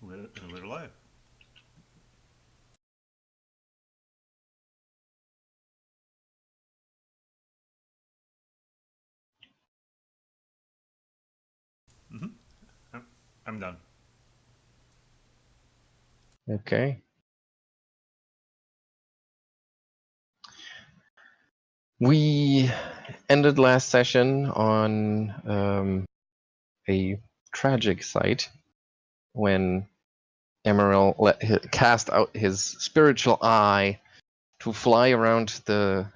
We're live. I'm done. Okay. We ended last session on a tragic sight when Emaírel cast out his spiritual eye to fly around the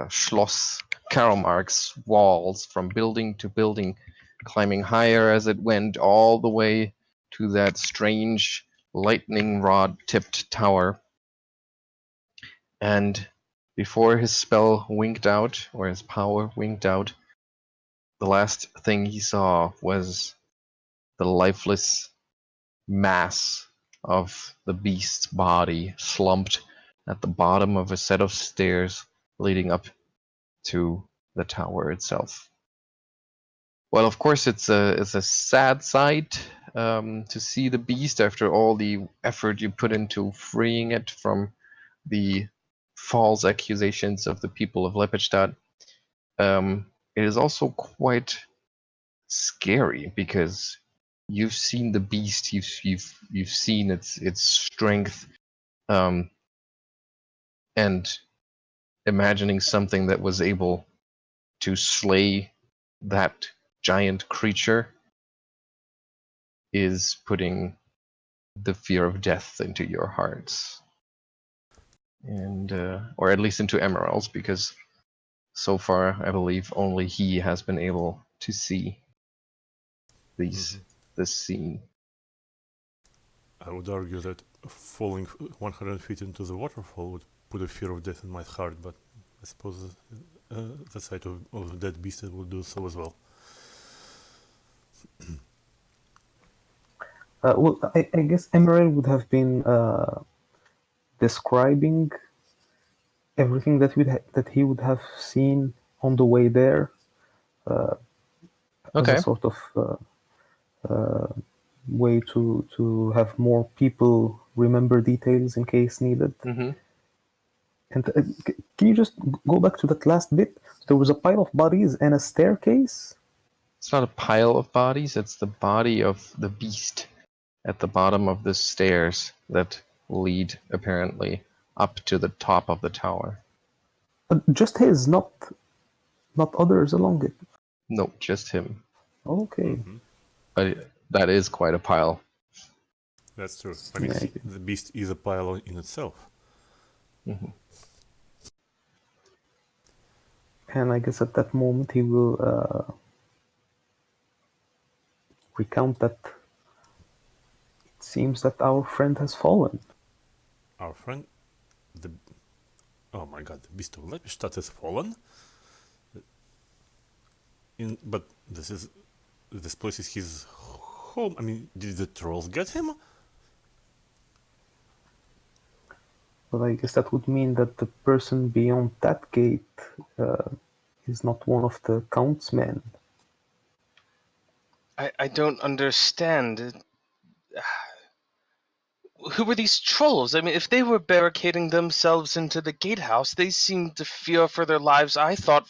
Schloss Karlmark's walls from building to building, climbing higher as it went all the way to that strange lightning rod-tipped tower. And before his spell winked out, or his power winked out, the last thing he saw was the lifeless mass of the beast's body slumped at the bottom of a set of stairs leading up to the tower itself. Well, of course, it's a sad sight to see the beast after all the effort you put into freeing it from the false accusations of the people of Lepidstadt. It is also quite scary because you've seen the beast, you've seen its strength, and imagining something that was able to slay that giant creature is putting the fear of death into your hearts, and or at least into Emaírel's, because so far I believe only he has been able to see this scene. I would argue that falling 100 feet into the waterfall would put a fear of death in my heart, but I suppose the sight of a dead beast will do so as well. Well, I guess Emaírel would have been describing everything that he would have seen on the way there, as a sort of way to have more people remember details in case needed. Mm-hmm. And can you just go back to that last bit? There was a pile of bodies and a staircase? It's not a pile of bodies, it's the body of the beast at the bottom of the stairs that lead, apparently, up to the top of the tower. Just his, not others along it? No, just him. Okay. But that is quite a pile. That's true. I mean, the beast is a pile in itself. Mm-hmm. And I guess at that moment he will recount that it seems that our friend has fallen. Our friend? Oh my god, the beast of Lepidstadt has fallen? But this place is his home. I mean, did the trolls get him? But I guess that would mean that the person beyond that gate is not one of the Count's men. I don't understand. Who were these trolls? I mean, if they were barricading themselves into the gatehouse, they seemed to fear for their lives, I thought,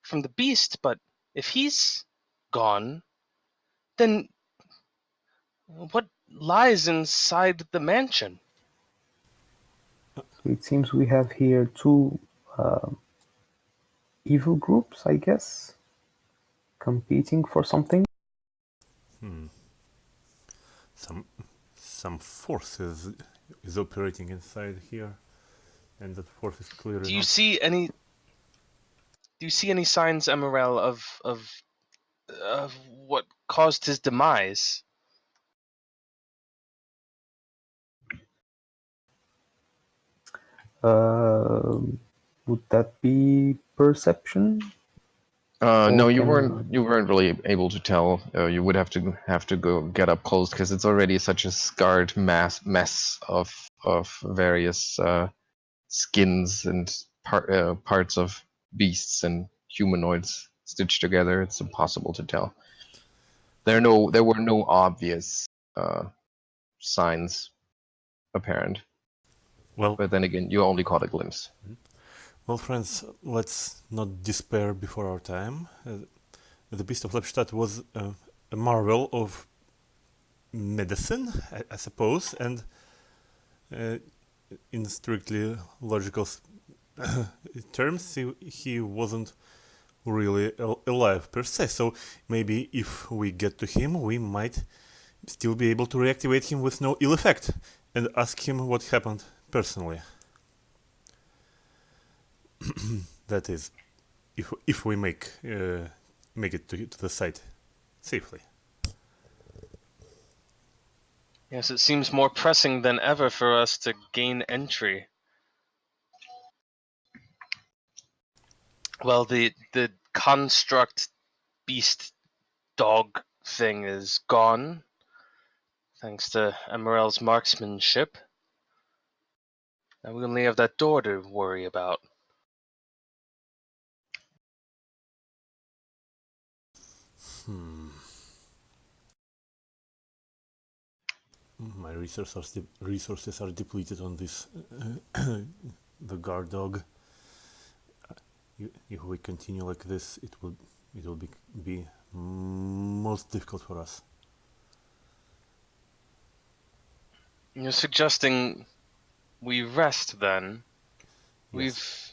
from the beast. But if he's gone, then what lies inside the mansion? It seems we have here two evil groups, I guess, competing for something. Some force is operating inside here, and that force is clearly Do you see any signs, Emaírel, of what caused his demise? Would that be perception? No, you weren't really able to tell. You would have to go get up close because it's already such a scarred mess of various skins and parts of beasts and humanoids stitched together. It's impossible to tell. There were no obvious signs apparent. Well, But then again, you only caught a glimpse. well, friends, let's not despair before our time. The Beast of Lepstadt was a marvel of medicine, I suppose, and in strictly logical terms, he wasn't really alive per se. So maybe if we get to him, we might still be able to reactivate him with no ill effect and ask him what happened personally. That is, if we make it to the site safely. Yes, it seems more pressing than ever for us to gain entry. Well, the construct beast dog thing is gone, thanks to Emaírel's marksmanship. And we only have that door to worry about. My resources are depleted on this the guard dog. If we continue like this, it will be most difficult for us. You're suggesting we rest then? Yes.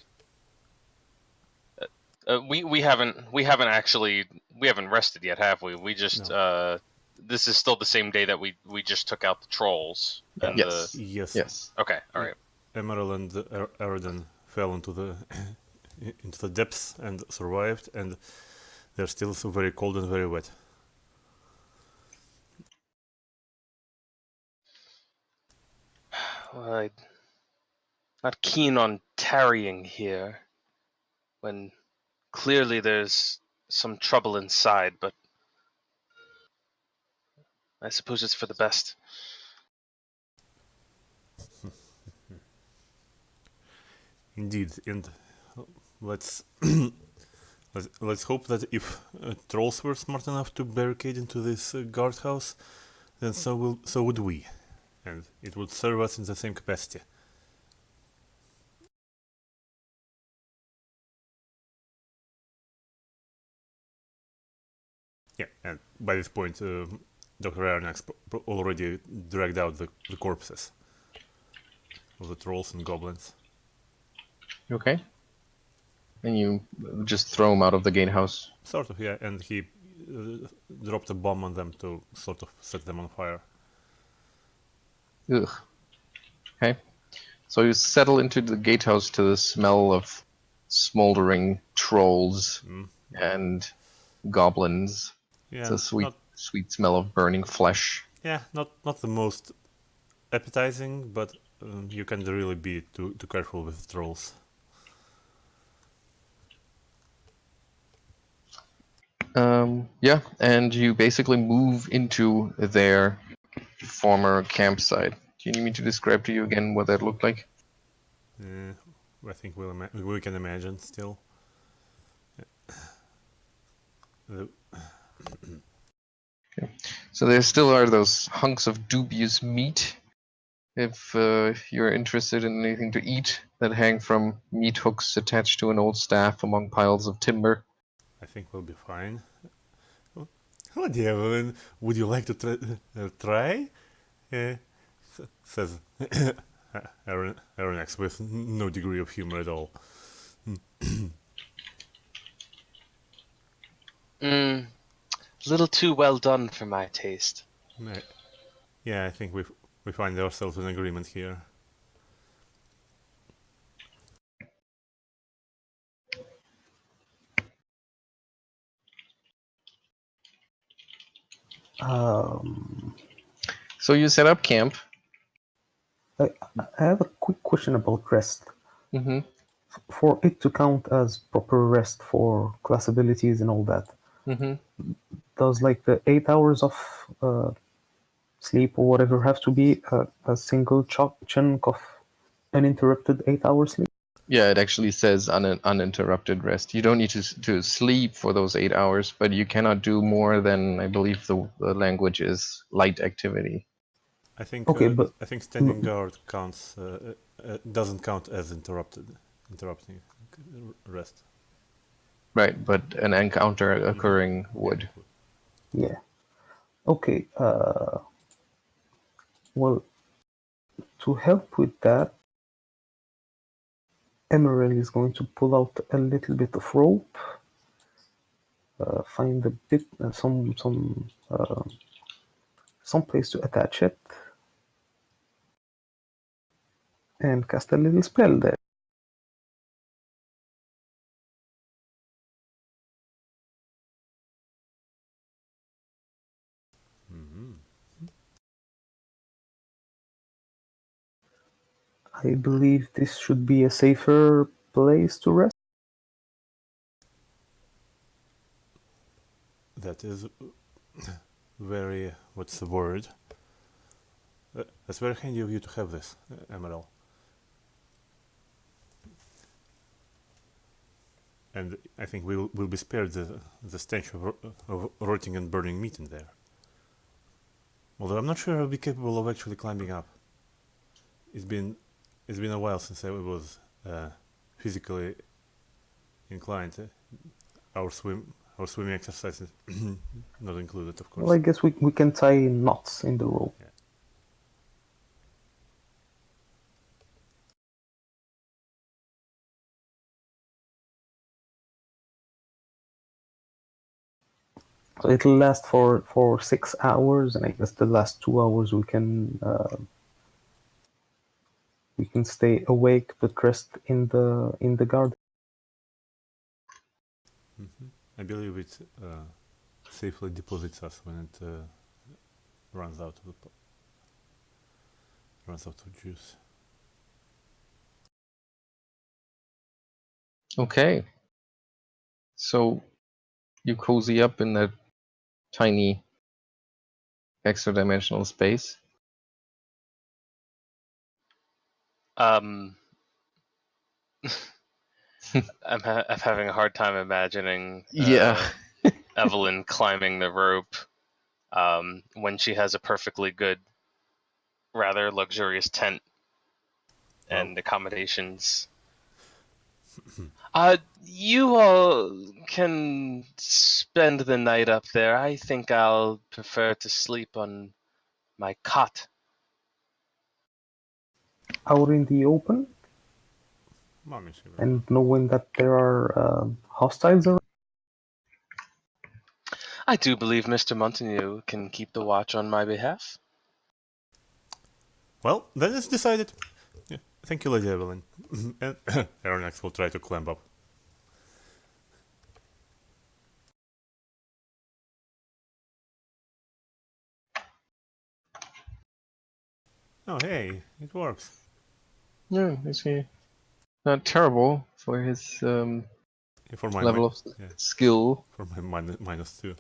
We haven't rested yet, have we? We just this is still the same day that we just took out the trolls. And Yes. Yes. Okay, all right. Emaírel and Aroden fell into the depths and survived, and they're still so very cold and very wet. Well, I'm not keen on tarrying here when clearly there's some trouble inside, but I suppose it's for the best. Indeed, and let's let's hope that if trolls were smart enough to barricade into this guardhouse, then so would we, and it would serve us in the same capacity. Yeah, and by this point, Dr. Arronax already dragged out the corpses of the trolls and goblins. Okay. And you just throw them out of the gatehouse. Sort of, yeah, and he dropped a bomb on them to sort of set them on fire. Ugh. Okay. So you settle into the gatehouse to the smell of smoldering trolls and goblins. Yeah, It's a sweet smell of burning flesh. Yeah, not the most appetizing, but you can't really be too careful with trolls. Yeah, and you basically move into their former campsite. Do you need me to describe to you again what that looked like? I think we can imagine still. Okay. So there still are those hunks of dubious meat. If you're interested in anything to eat that hang from meat hooks attached to an old staff among piles of timber. I think we'll be fine. Hello, Evelyn. Would you like to try? Says Arronax with no degree of humor at all. A little too well done for my taste. Yeah, I think we find ourselves in agreement here. So you set up camp. I have a quick question about rest. Mm-hmm. For it to count as proper rest for class abilities and all that, does like the 8 hours of sleep or whatever have to be a single chunk of uninterrupted 8 hours sleep? Yeah, it actually says uninterrupted rest. You don't need to sleep for those 8 hours, but you cannot do more than, I believe the language is, light activity. I think Okay, but I think standing guard counts doesn't count as interrupting rest. Right, but an encounter occurring would. yeah. Okay. Well, to help with that, Emaírel is going to pull out a little bit of rope, find a bit some place to attach it, and cast a little spell there. I believe this should be a safer place to rest. That is very, what's the word? That's very handy of you to have this, Emaírel. And I think we'll be spared the stench of rotting and burning meat in there. Although I'm not sure I'll be capable of actually climbing up. It's been a while since I was physically inclined. Our swimming exercises not included, of course. Well, I guess we can tie knots in the rope. Yeah. So it'll last for 6 hours, and I guess the last 2 hours we can stay awake but rest in the garden. I believe it safely deposits us when it runs out of juice. Okay. So you cozy up in that tiny extra-dimensional space. I'm having a hard time imagining Yeah. Evelyn climbing the rope when she has a perfectly good, rather luxurious tent and accommodations. You all can spend the night up there. I think I'll prefer to sleep on my cot. Out in the open, and knowing that there are hostiles around. I do believe Mr. Montague can keep the watch on my behalf. Well, then it's decided. Yeah. Thank you, Lady Evelyn. And Arronax will try to climb up. Oh, hey, it works. Yeah, it's not terrible for his For my level of skill. For my -2.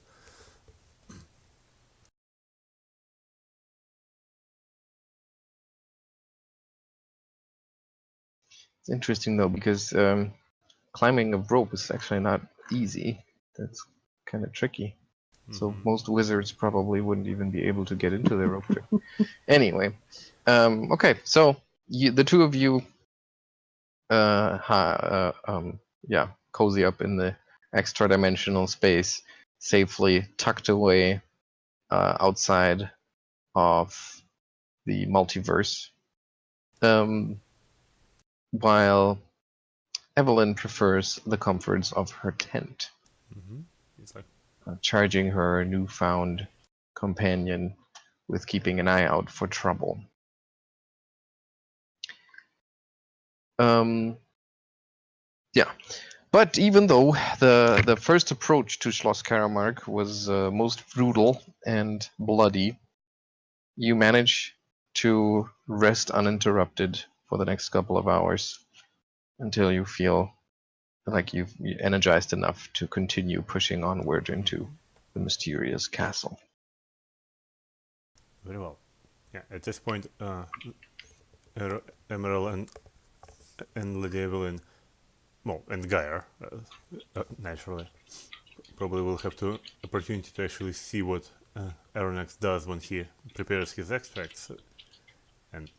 It's interesting though, because climbing a rope is actually not easy. That's kind of tricky. So most wizards probably wouldn't even be able to get into the rope trick. Anyway, okay, so the two of you, cozy up in the extra-dimensional space, safely tucked away outside of the multiverse, while Evelyn prefers the comforts of her tent. It's like Charging her newfound companion with keeping an eye out for trouble. But even though the first approach to Schloss Karamark was most brutal and bloody, you manage to rest uninterrupted for the next couple of hours until you feel like you've energized enough to continue pushing onward into the mysterious castle. Very well. Yeah, at this point, Emaírel and and Lady Evelyn, well, and Geier, naturally, probably will have the opportunity to actually see what Arronax does when he prepares his extracts. And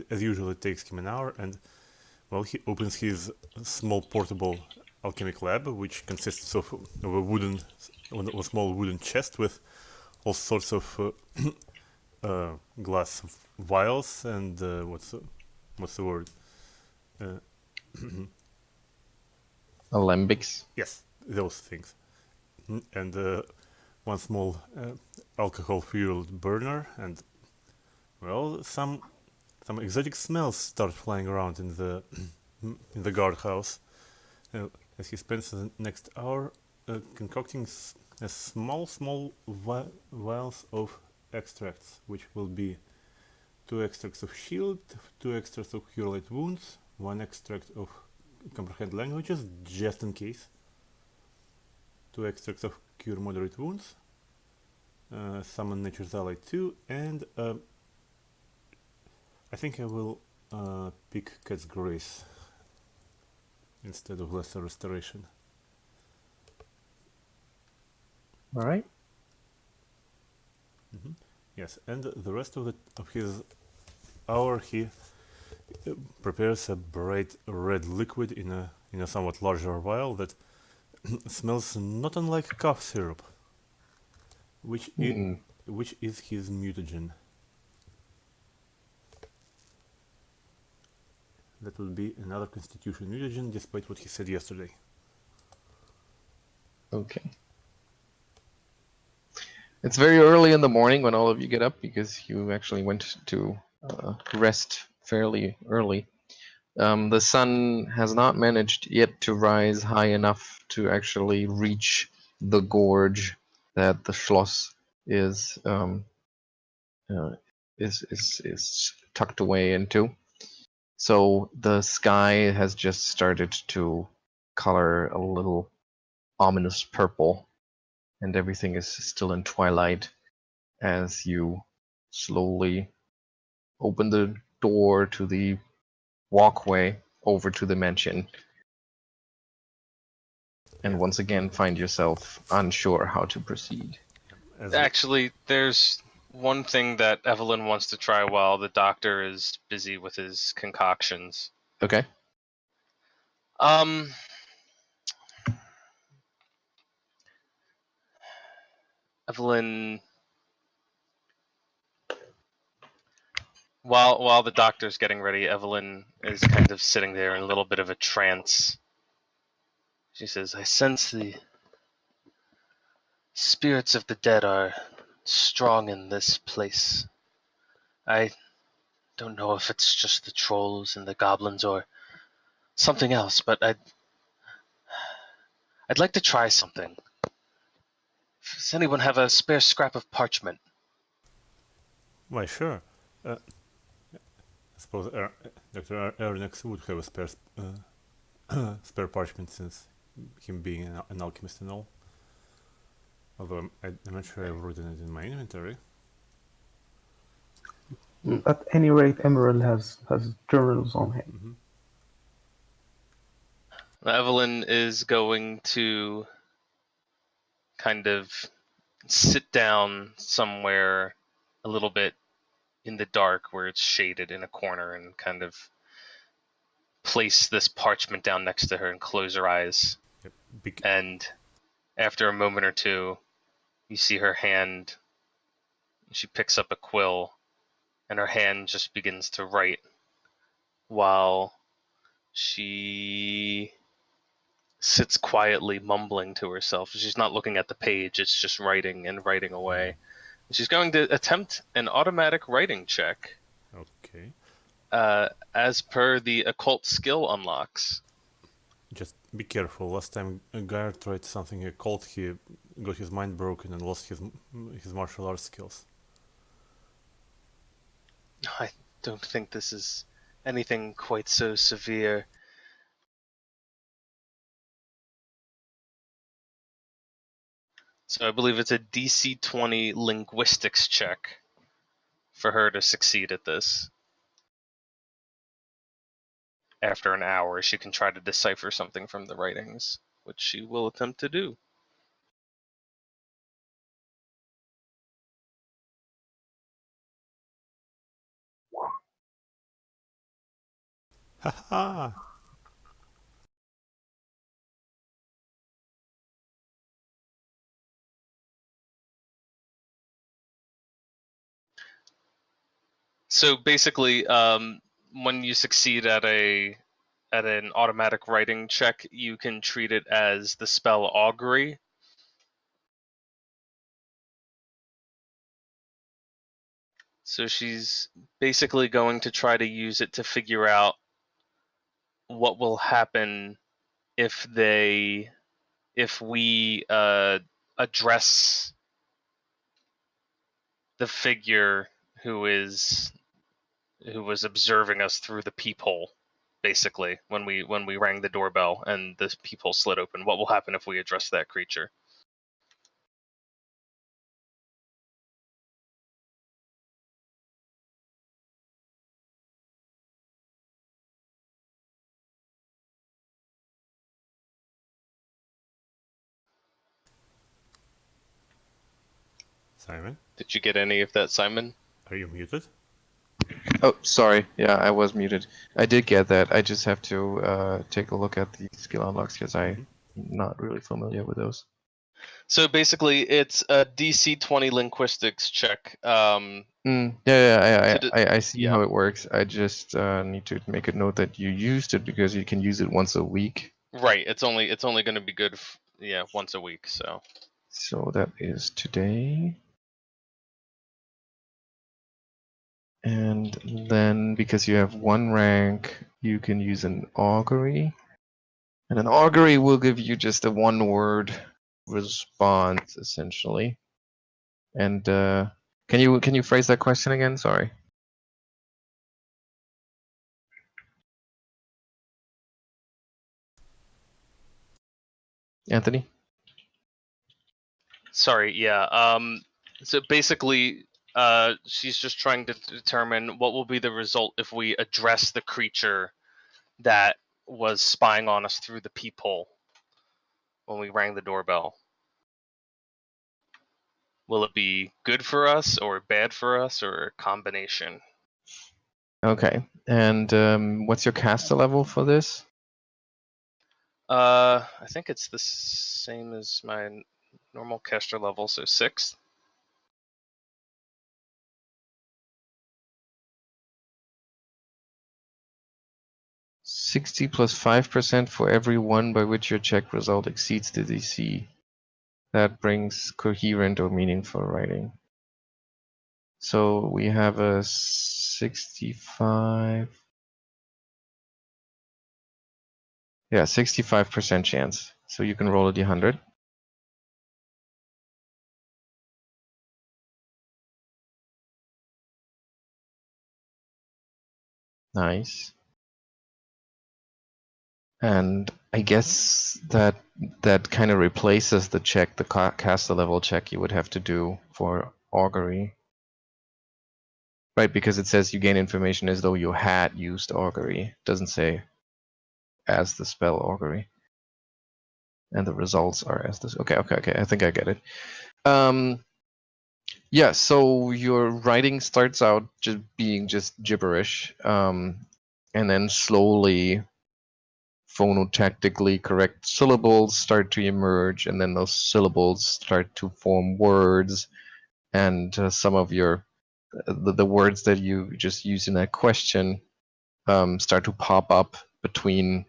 as usual, it takes him an hour, and well, he opens his small portable alchemic lab, which consists of a small wooden chest with all sorts of glass vials and what's the word? Alembics. Yes, those things, and one small alcohol-fueled burner, and well, some exotic smells start flying around in the guardhouse. As he spends the next hour concocting a small vials of extracts, which will be 2 extracts of shield, 2 extracts of cure light wounds, 1 extract of comprehend languages, just in case, 2 extracts of cure moderate wounds, summon nature's ally 2, and I think I will pick Cat's Grace instead of Lesser Restoration. All right. Yes, and the rest of his hour he prepares a bright red liquid in a somewhat larger vial that smells not unlike cough syrup, which is his mutagen. That would be another Constitution mutagen, despite what he said yesterday. Okay. It's very early in the morning when all of you get up because you actually went to rest fairly early. The sun has not managed yet to rise high enough to actually reach the gorge that the Schloss is tucked away into. So the sky has just started to color a little ominous purple, and everything is still in twilight as you slowly open the door to the walkway over to the mansion, and once again find yourself unsure how to proceed. Actually, there's one thing that Evelyn wants to try while the doctor is busy with his concoctions. Okay. Evelyn, while the doctor's getting ready, Evelyn is kind of sitting there in a little bit of a trance. She says, "I sense the spirits of the dead are strong in this place. I don't know if it's just the trolls and the goblins or something else, but I'd like to try something. Does anyone have a spare scrap of parchment?" Why, sure. I suppose Dr. Arronax would have a spare parchment, since him being an alchemist and all. Although I'm not sure I've written it in my inventory. At any rate, Emaírel has journals on him. Evelyn is going to kind of sit down somewhere a little bit in the dark where it's shaded in a corner and kind of place this parchment down next to her and close her eyes. Yep. And after a moment or two, you see her hand, she picks up a quill and her hand just begins to write while she sits quietly mumbling to herself. She's not looking at the page, it's just writing and writing away. She's going to attempt an automatic writing check. Okay. As per the occult skill unlocks. Just be careful. Last time Geier tried something occult, he got his mind broken and lost his martial arts skills. I don't think this is anything quite so severe. So I believe it's a DC 20 linguistics check for her to succeed at this. after an hour, she can try to decipher something from the writings, which she will attempt to do. Haha! So basically, when you succeed at an automatic writing check, you can treat it as the spell augury. So she's basically going to try to use it to figure out what will happen if we address the figure who was observing us through the peephole. Basically, when we rang the doorbell and the peephole slid open, what will happen if we address that creature? Simon, Did you get any of that, Simon? are you muted? Oh, sorry. Yeah, I was muted. I did get that. I just have to take a look at the skill unlocks because I'm not really familiar with those. So basically, it's a DC 20 linguistics check. I see yeah. how it works. I just need to make a note that you used it because you can use it once a week. Right. It's only going to be good, once a week. So that is today. And then because you have one rank, you can use an augury. And an augury will give you just a one-word response, essentially. And can you phrase that question again? Sorry. Anthony? Sorry. Yeah. So basically, she's just trying to determine what will be the result if we address the creature that was spying on us through the peephole when we rang the doorbell. Will it be good for us or bad for us or a combination? Okay. And what's your caster level for this? I think it's the same as my normal caster level, so 6th. 60 plus 5% for every one by which your check result exceeds the DC. That brings coherent or meaningful writing. So we have a 65. Yeah, 65% chance. So you can roll a d100. Nice. And I guess that kind of replaces the check, the caster level check you would have to do for augury. Right, because it says you gain information as though you had used augury. It doesn't say as the spell augury. And the results are as this. Okay. I think I get it. Yeah, so your writing starts out just being just gibberish, and then slowly phonotactically correct syllables start to emerge, and then those syllables start to form words, and some of your the words that you just use in that question start to pop up between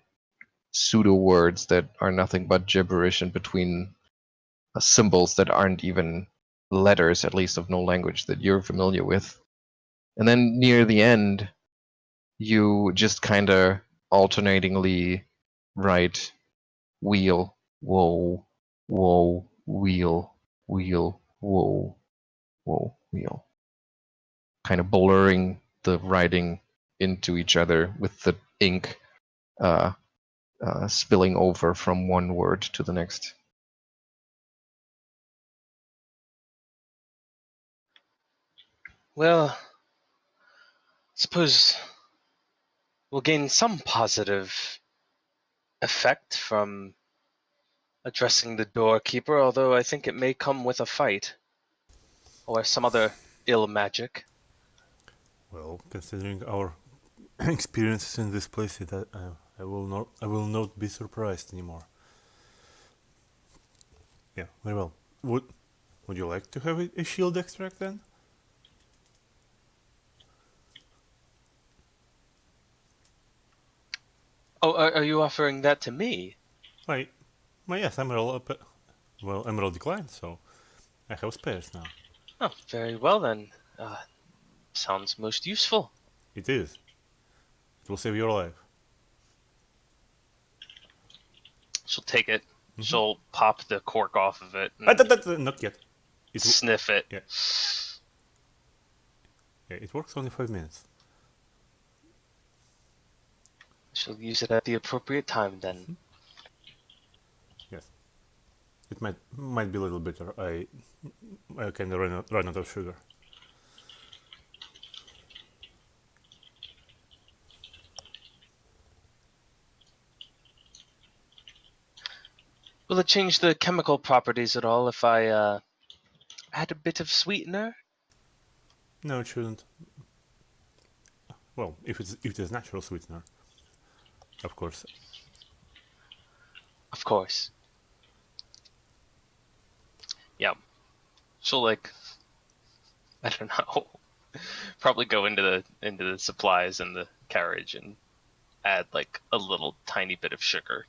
pseudo words that are nothing but gibberish, and between symbols that aren't even letters, at least of no language that you're familiar with. And then near the end, you just kind of alternatingly write wheel, whoa, whoa, wheel, wheel, whoa, whoa, wheel. Kind of blurring the writing into each other with the ink spilling over from one word to the next. Well, suppose will gain some positive effect from addressing the doorkeeper, although I think it may come with a fight. Or some other ill magic. Well, considering our experiences in this place, I will not be surprised anymore. Yeah, very well. Would you like to have a shield extract then? Oh, are you offering that to me? Why, yes, Emaírel. Well, Emaírel declined, so I have spares now. Oh, very well then. Sounds most useful. It is. It will save your life. She'll take it. Mhm. She'll pop the cork off of it and Not yet. sniff it. Yeah. Yeah, it works only 5 minutes. She'll use it at the appropriate time then. Yes. It might be a little bitter. I kind of run out of sugar. Will it change the chemical properties at all if I add a bit of sweetener? No, it shouldn't. Well, if it is natural sweetener, of course. Of course. Yeah. She'll I don't know. Probably go into the supplies in the carriage and add a little tiny bit of sugar.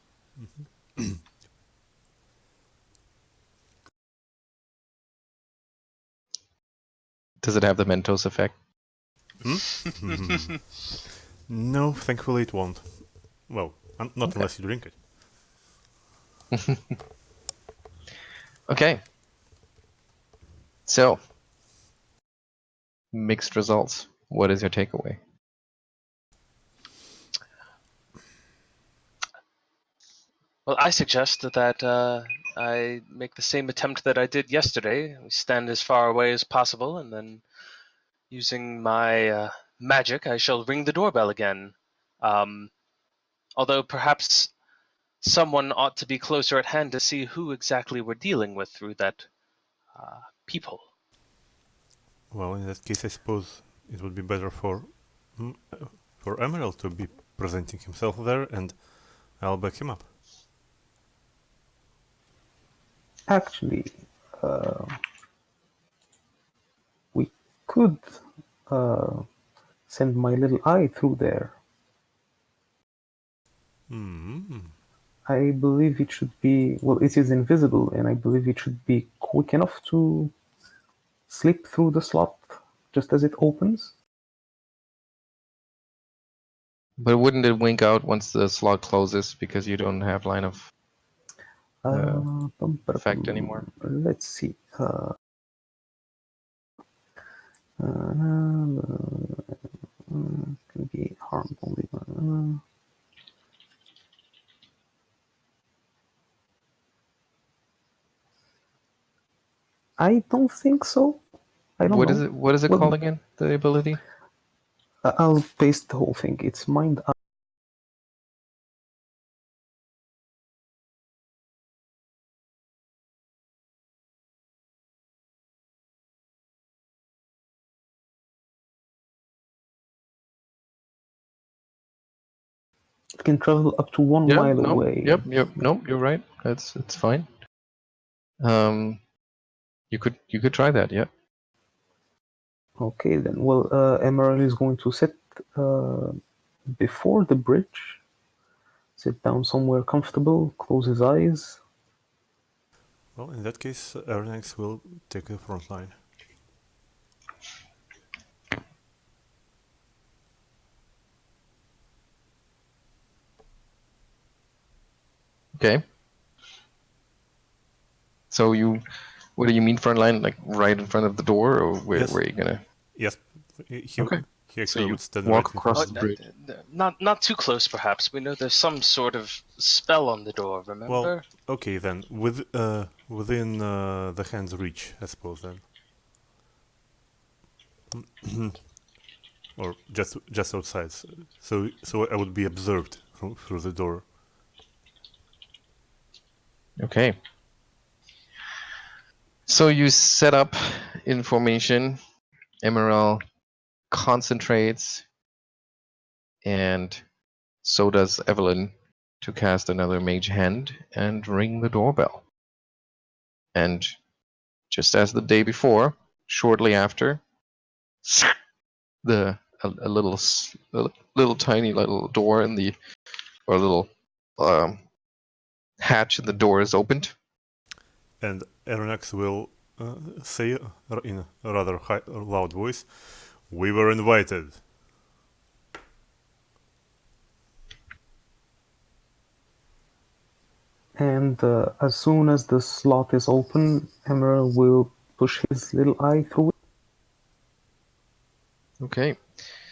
Does it have the Mentos effect? No, thankfully it won't. Well, not unless you drink it. Okay. So, mixed results. What is your takeaway? Well, I suggest that I make the same attempt that I did yesterday. We stand as far away as possible, and then using my magic, I shall ring the doorbell again. Although perhaps someone ought to be closer at hand to see who exactly we're dealing with through that peephole. Well, in that case, I suppose it would be better for Emaírel to be presenting himself there, and I'll back him up. Actually, we could send my little eye through there. I believe it should be, well, it is invisible, and I believe it should be quick enough to slip through the slot just as it opens. But wouldn't it wink out once the slot closes because you don't have line of effect anymore? Let's see. Can be harmed only. I don't think so. I don't know. What is it called again? The ability? I'll paste the whole thing. It's mind. It can travel up to 1 mile away. Yep. Nope, you're right. It's fine. You could try that. Yeah. Okay then. Well, Emaírel is going to sit before the bridge. Sit down somewhere comfortable. Close his eyes. Well, in that case, Arronax will take the front line. Okay. So what do you mean front line? Like right in front of the door, or where Yes. are you gonna? Yes, he actually So you would stand walk right in across front. the bridge. Not too close, perhaps. We know there's some sort of spell on the door. Remember? Well, okay then, within the hand's reach, I suppose then. or just outside. So I would be observed through the door. Okay. So you set up in formation. Emaírel concentrates, and so does Evelyn, to cast another mage hand and ring the doorbell. And just as the day before, shortly after, a little tiny little door in the, or little hatch in the door is opened. And Arronax will say in a rather loud voice, "We were invited." And as soon as the slot is open, Emaírel will push his little eye through it. Okay.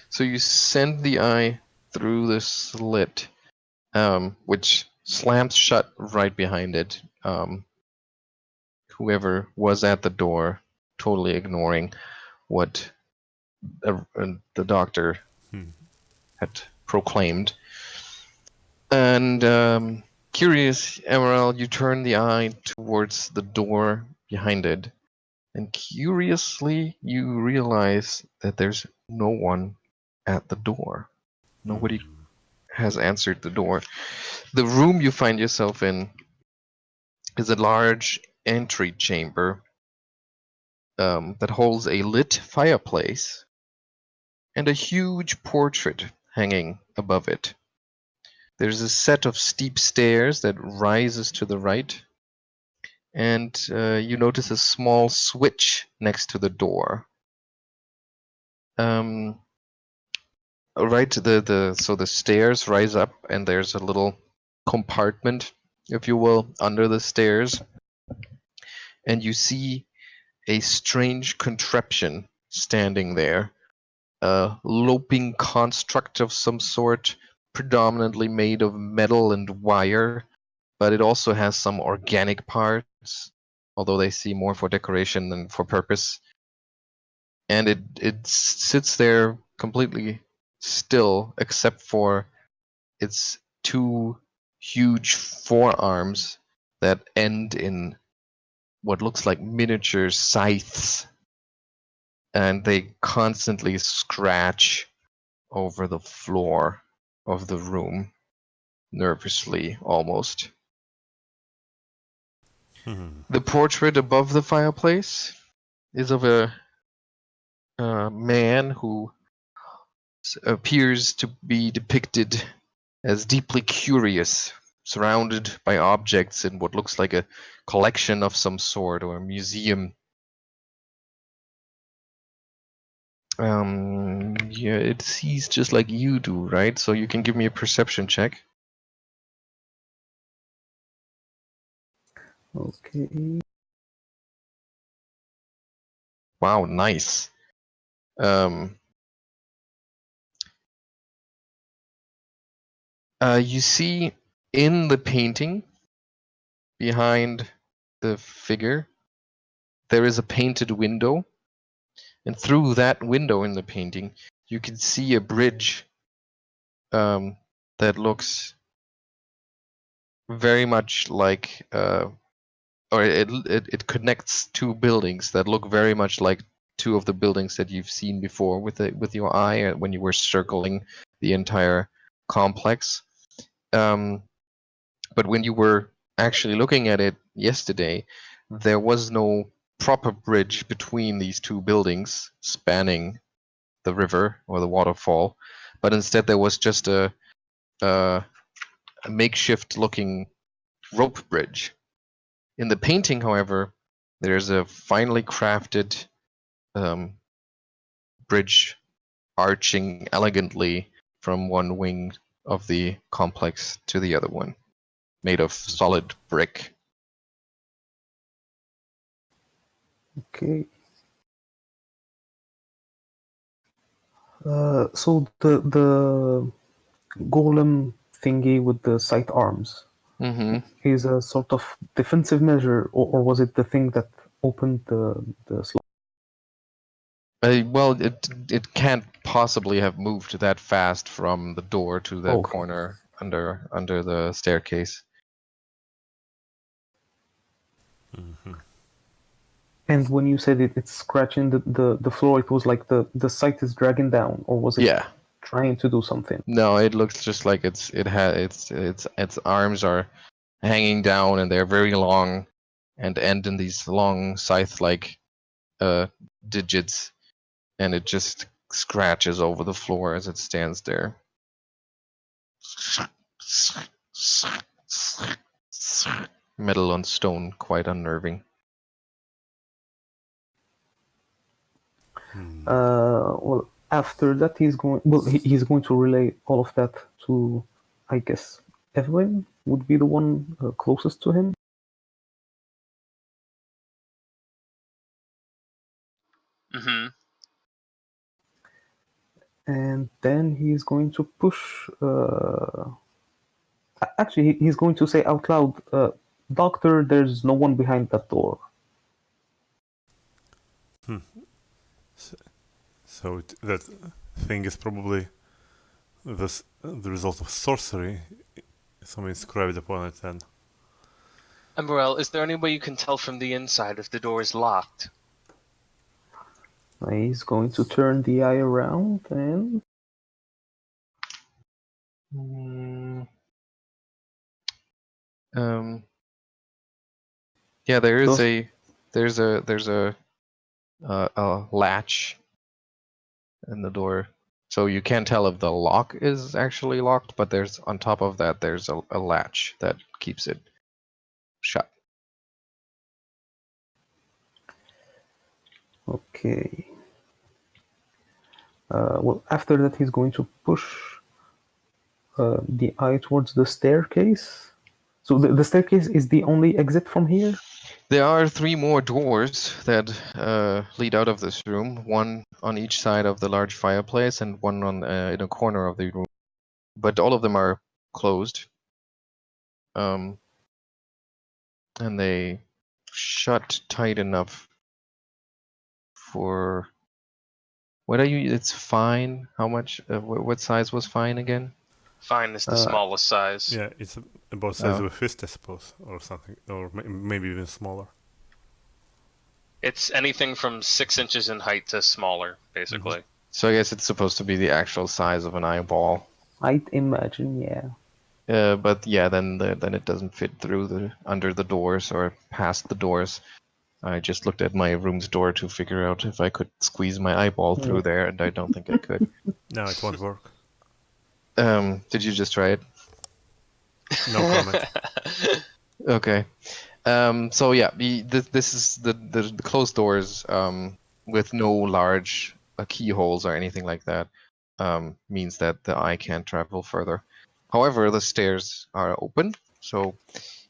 So you send the eye through the slit, which slams shut right behind it. Whoever was at the door, totally ignoring what the doctor had proclaimed. And curious, Emaírel, you turn the eye towards the door behind it, and curiously, you realize that there's no one at the door. Nobody has answered the door. The room you find yourself in is a large entry chamber that holds a lit fireplace and a huge portrait hanging above it. There's a set of steep stairs that rises to the right, and you notice a small switch next to the door. Right, so the stairs rise up, and there's a little compartment, if you will, under the stairs, and you see a strange contraption standing there, a loping construct of some sort, predominantly made of metal and wire, but it also has some organic parts, although they seem more for decoration than for purpose. And it sits there completely still, except for its two huge forearms that end in what looks like miniature scythes, and they constantly scratch over the floor of the room, nervously almost. The portrait above the fireplace is of a man who appears to be depicted as deeply curious, surrounded by objects in what looks like a collection of some sort or a museum. Yeah, it sees just like you do, right? So you can give me a perception check. Okay. Wow, nice. You see in the painting behind the figure, there is a painted window, and through that window in the painting, you can see a bridge that looks very much like, or it connects two buildings that look very much like two of the buildings that you've seen before with your eye when you were circling the entire complex. But when you were actually looking at it yesterday, there was no proper bridge between these two buildings spanning the river or the waterfall, but instead there was just a makeshift looking rope bridge. In the painting, however, there's a finely crafted bridge arching elegantly from one wing of the complex to the other one, made of solid brick. Okay. So the golem thingy with the scythe arms is a sort of defensive measure, or was it the thing that opened the slot? Well, it can't possibly have moved that fast from the door to the Okay. corner under the staircase. Mhm. And when you said it's scratching the floor, it was like the site is dragging down, or was it Yeah. trying to do something? No, it looks just like its arms are hanging down and they're very long and end in these long scythe-like digits, and it just scratches over the floor as it stands there. Metal on stone, quite unnerving. Hmm. Well, after that, he's going to relay all of that to, I guess, Evelyn would be the one closest to him. Mm-hmm. And then he's going to push. Actually, he's going to say out loud, "Doctor, there's no one behind that door." So that thing is probably the result of sorcery. Something inscribed upon it, and Emaírel, is there any way you can tell from the inside if the door is locked? He's going to turn the eye around and Yeah, there's Does- a latch in the door, so you can't tell if the lock is actually locked, but there's on top of that there's a latch that keeps it shut. Okay. Well, after that, he's going to push the eye towards the staircase. So the staircase is the only exit from here? There are 3 more doors that lead out of this room, one on each side of the large fireplace and one on in a corner of the room, but all of them are closed. And they shut tight enough for what are you? It's fine. How much? What size was fine again? Fine is the smallest size. yeah, it's about size of a fist, I suppose, or something, or maybe even smaller. It's anything from 6 inches in height to smaller, basically. So I guess it's supposed to be the actual size of an eyeball. I'd imagine, yeah. But yeah, then it doesn't fit through under the doors or past the doors. I just looked at my room's door to figure out if I could squeeze my eyeball through there, and I don't think I could. No, it won't work. Did you just try it? No comment. Okay. So yeah, this is the closed doors with no large keyholes or anything like that means that the eye can't travel further. However, the stairs are open, so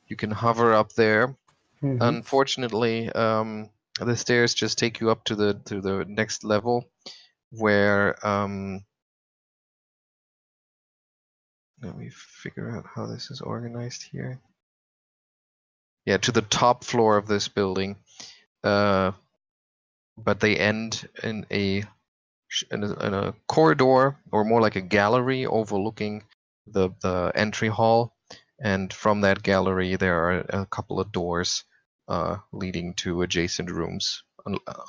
you can hover up there. Mhm. Unfortunately, the stairs just take you up to the next level, where let me figure out how this is organized here. Yeah, to the top floor of this building, but they end in a corridor, or more like a gallery overlooking the entry hall, and from that gallery there are a couple of doors leading to adjacent rooms.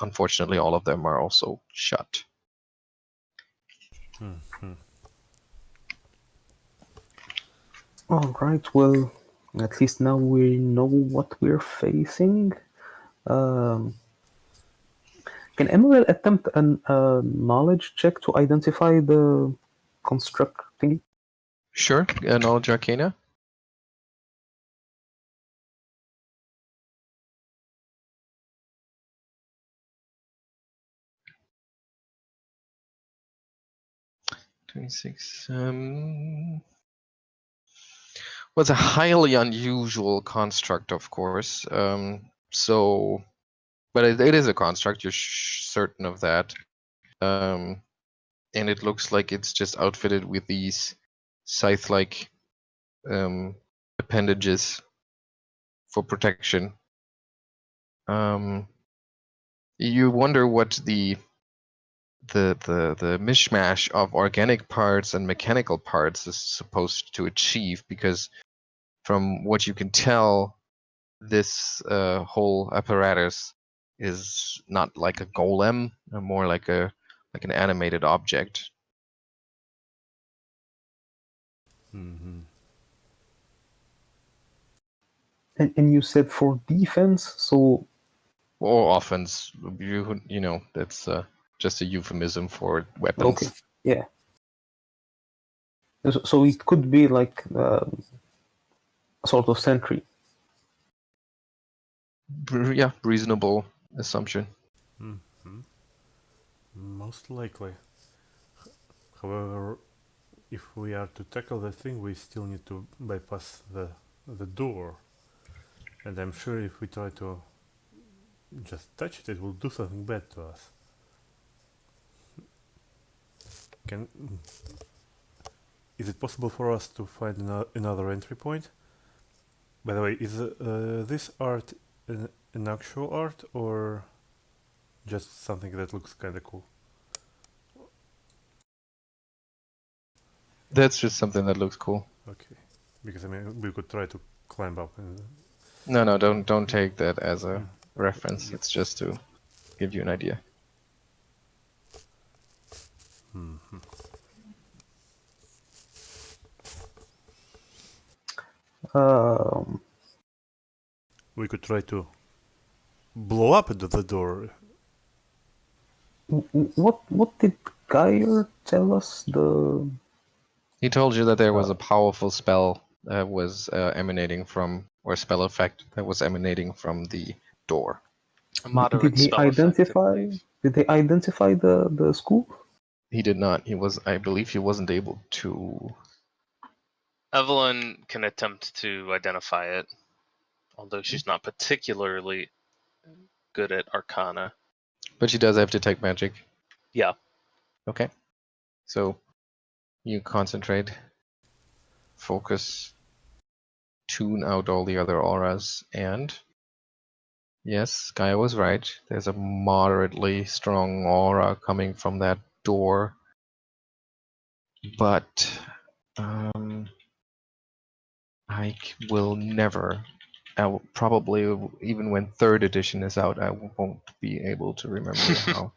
Unfortunately, all of them are also shut. All right, well, at least now we know what we're facing. Can Emaírel attempt a knowledge check to identify the construct thingy? Sure, knowledge arcana. $26. Well, it's a highly unusual construct, of course. But it is a construct. You're certain of that. And it looks like it's just outfitted with these scythe-like appendages for protection. You wonder what the the mishmash of organic parts and mechanical parts is supposed to achieve, because from what you can tell, this whole apparatus is not like a golem, more like an animated object. Mm-hmm. And you said for defense, so Or offense, you know, that's just a euphemism for weapons. okay, yeah. So it could be like a sort of sentry. Yeah, reasonable assumption. Mm-hmm. Most likely. However, if we are to tackle the thing, we still need to bypass the door. And I'm sure if we try to just touch it, it will do something bad to us. Is it possible for us to find another entry point? By the way, is this art an actual art or just something that looks kind of cool? That's just something that looks cool. Okay, because I mean we could try to climb up and. No, don't take that as a reference. Yep. It's just to give you an idea. Mm-hmm. We could try to blow up the door. What did Geier tell us? He told you that there was a powerful spell that was emanating from, or spell effect that was emanating from the door. A moderate Did he spell effect, I identify? believe. Did they identify the school? He did not. I believe he wasn't able to. Evelyn can attempt to identify it, although she's not particularly good at Arcana. But she does have detect magic. Yeah. Okay. So you concentrate, focus, tune out all the other auras, and yes, Gaia was right. There's a moderately strong aura coming from that door. But I will never, probably even when 3rd edition is out, I won't be able to remember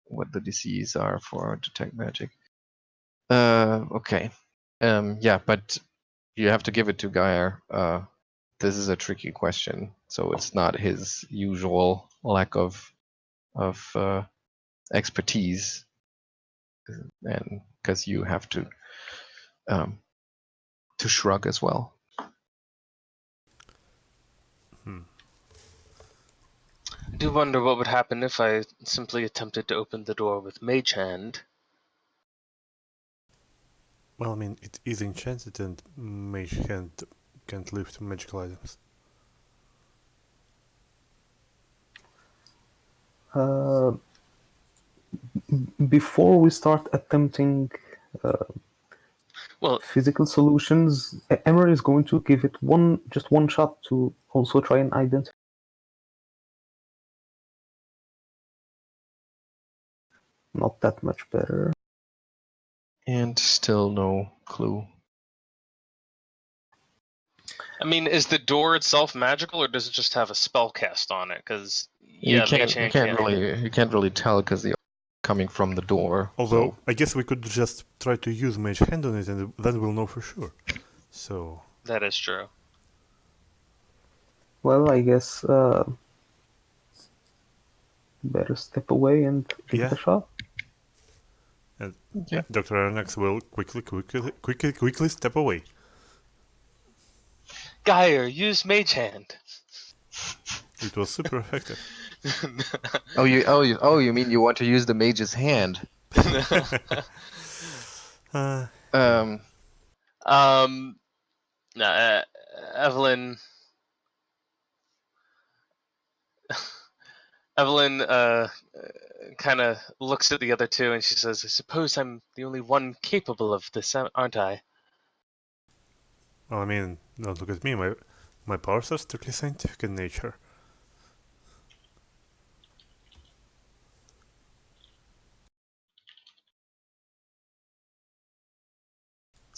what the DCs are for detect magic. Okay. Yeah, but you have to give it to Geier. This is a tricky question, so it's not his usual lack of expertise, and because you have to shrug as well. I do wonder what would happen if I simply attempted to open the door with Mage Hand. Well, I mean, it is enchanted and Mage Hand can't lift magical items. Before we start attempting physical solutions, Emaírel is going to give it just one shot to also try and identify. Not that much better. And still no clue. I mean, is the door itself magical, or does it just have a spell cast on it? Because you can't really tell because they're coming from the door. Although I guess we could just try to use Mage Hand on it, and then we'll know for sure. So that is true. Well, I guess better step away and give it a shot. And Dr. Arronax will quickly step away. Geier, use Mage Hand. It was super effective. You mean you want to use the mage's hand? Evelyn. Evelyn kind of looks at the other two and she says, "I suppose I'm the only one capable of this, aren't I?" Well, I mean, don't look at me. My powers are strictly scientific in nature.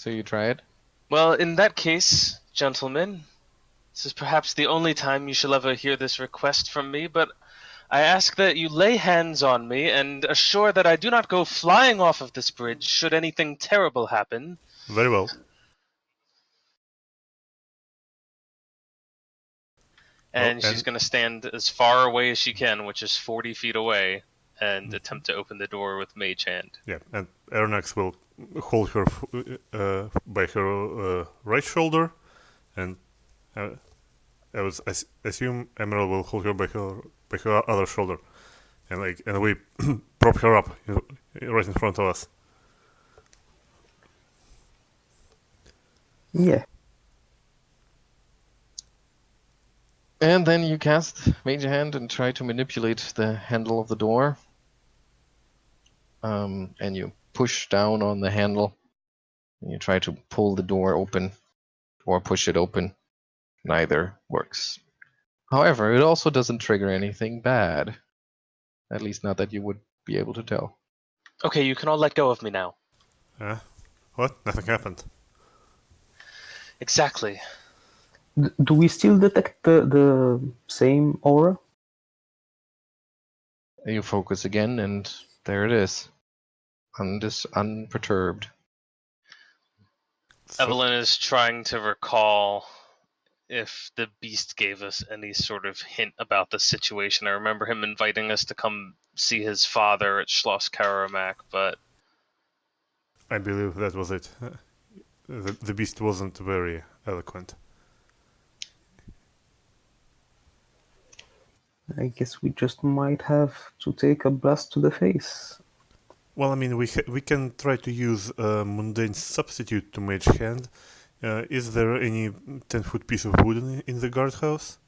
So you try it? Well, in that case, gentlemen, this is perhaps the only time you shall ever hear this request from me, but I ask that you lay hands on me and assure that I do not go flying off of this bridge should anything terrible happen. Very well. And she's going to stand as far away as she can, which is 40 feet away, and attempt to open the door with Mage Hand. Yeah, and Arronax will hold her by her right shoulder, and I would assume Emaírel will hold her by her other shoulder, and we prop her up right in front of us. Yeah. And then you cast Mage Hand and try to manipulate the handle of the door. And you push down on the handle. And you try to pull the door open or push it open. Neither works. However, it also doesn't trigger anything bad. At least not that you would be able to tell. Okay, you can all let go of me now. What? Nothing happened. Exactly. Do we still detect the same aura? You focus again, and there it is. Unperturbed. So, Evelyn is trying to recall if the beast gave us any sort of hint about the situation. I remember him inviting us to come see his father at Schloss Karamak, but I believe that was it. The beast wasn't very eloquent. I guess we just might have to take a blast to the face. Well, I mean, we can try to use a mundane substitute to Mage Hand. Is there any 10-foot piece of wood in the guardhouse?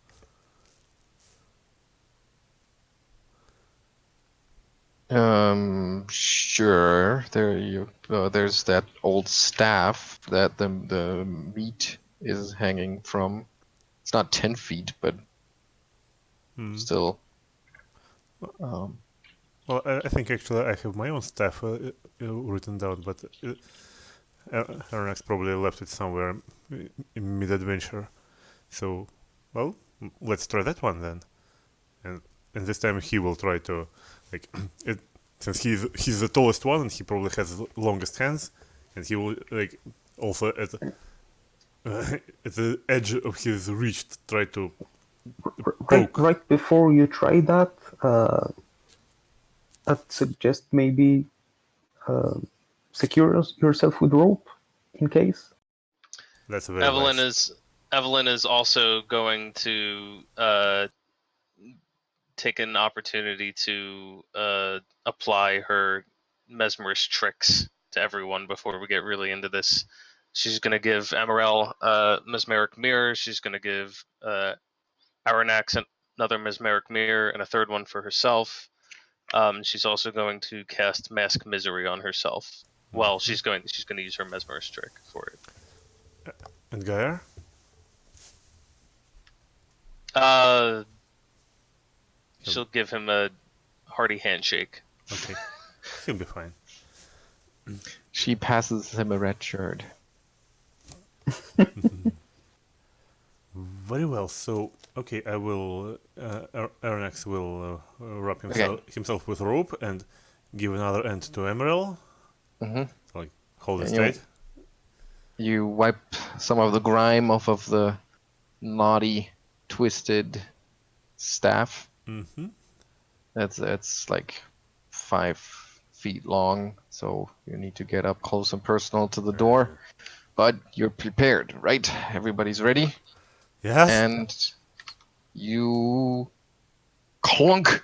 Sure. There's that old staff that the meat is hanging from. It's not 10 feet, but still. Well, I think actually I have my own staff written down, but Arronax probably left it somewhere in mid-adventure. So, well, let's try that one then. And this time he will try to, since he's the tallest one and he probably has the longest hands, and he will also at the edge of his reach try to poke. Right before you try that, I'd suggest maybe secure yourself with rope in case. That's very Evelyn nice. is also going to take an opportunity to apply her mesmerist tricks to everyone before we get really into this. She's going to give Emaírel a mesmeric mirror. She's going to give Arronax another mesmeric mirror and a third one for herself. She's also going to cast Mask Misery on herself. Well, she's going to use her mesmerist trick for it. And Geier? She'll give him a hearty handshake. Okay. He'll be fine. She passes him a red shirt. Very well. So, okay, I will. Arronax will wrap himself with rope and give another end to Emaírel. So, hold it straight. You wipe some of the grime off of the knotty, twisted staff. That's like 5 feet long, so you need to get up close and personal to the door. But you're prepared, right? Everybody's ready? Yes. And you clunk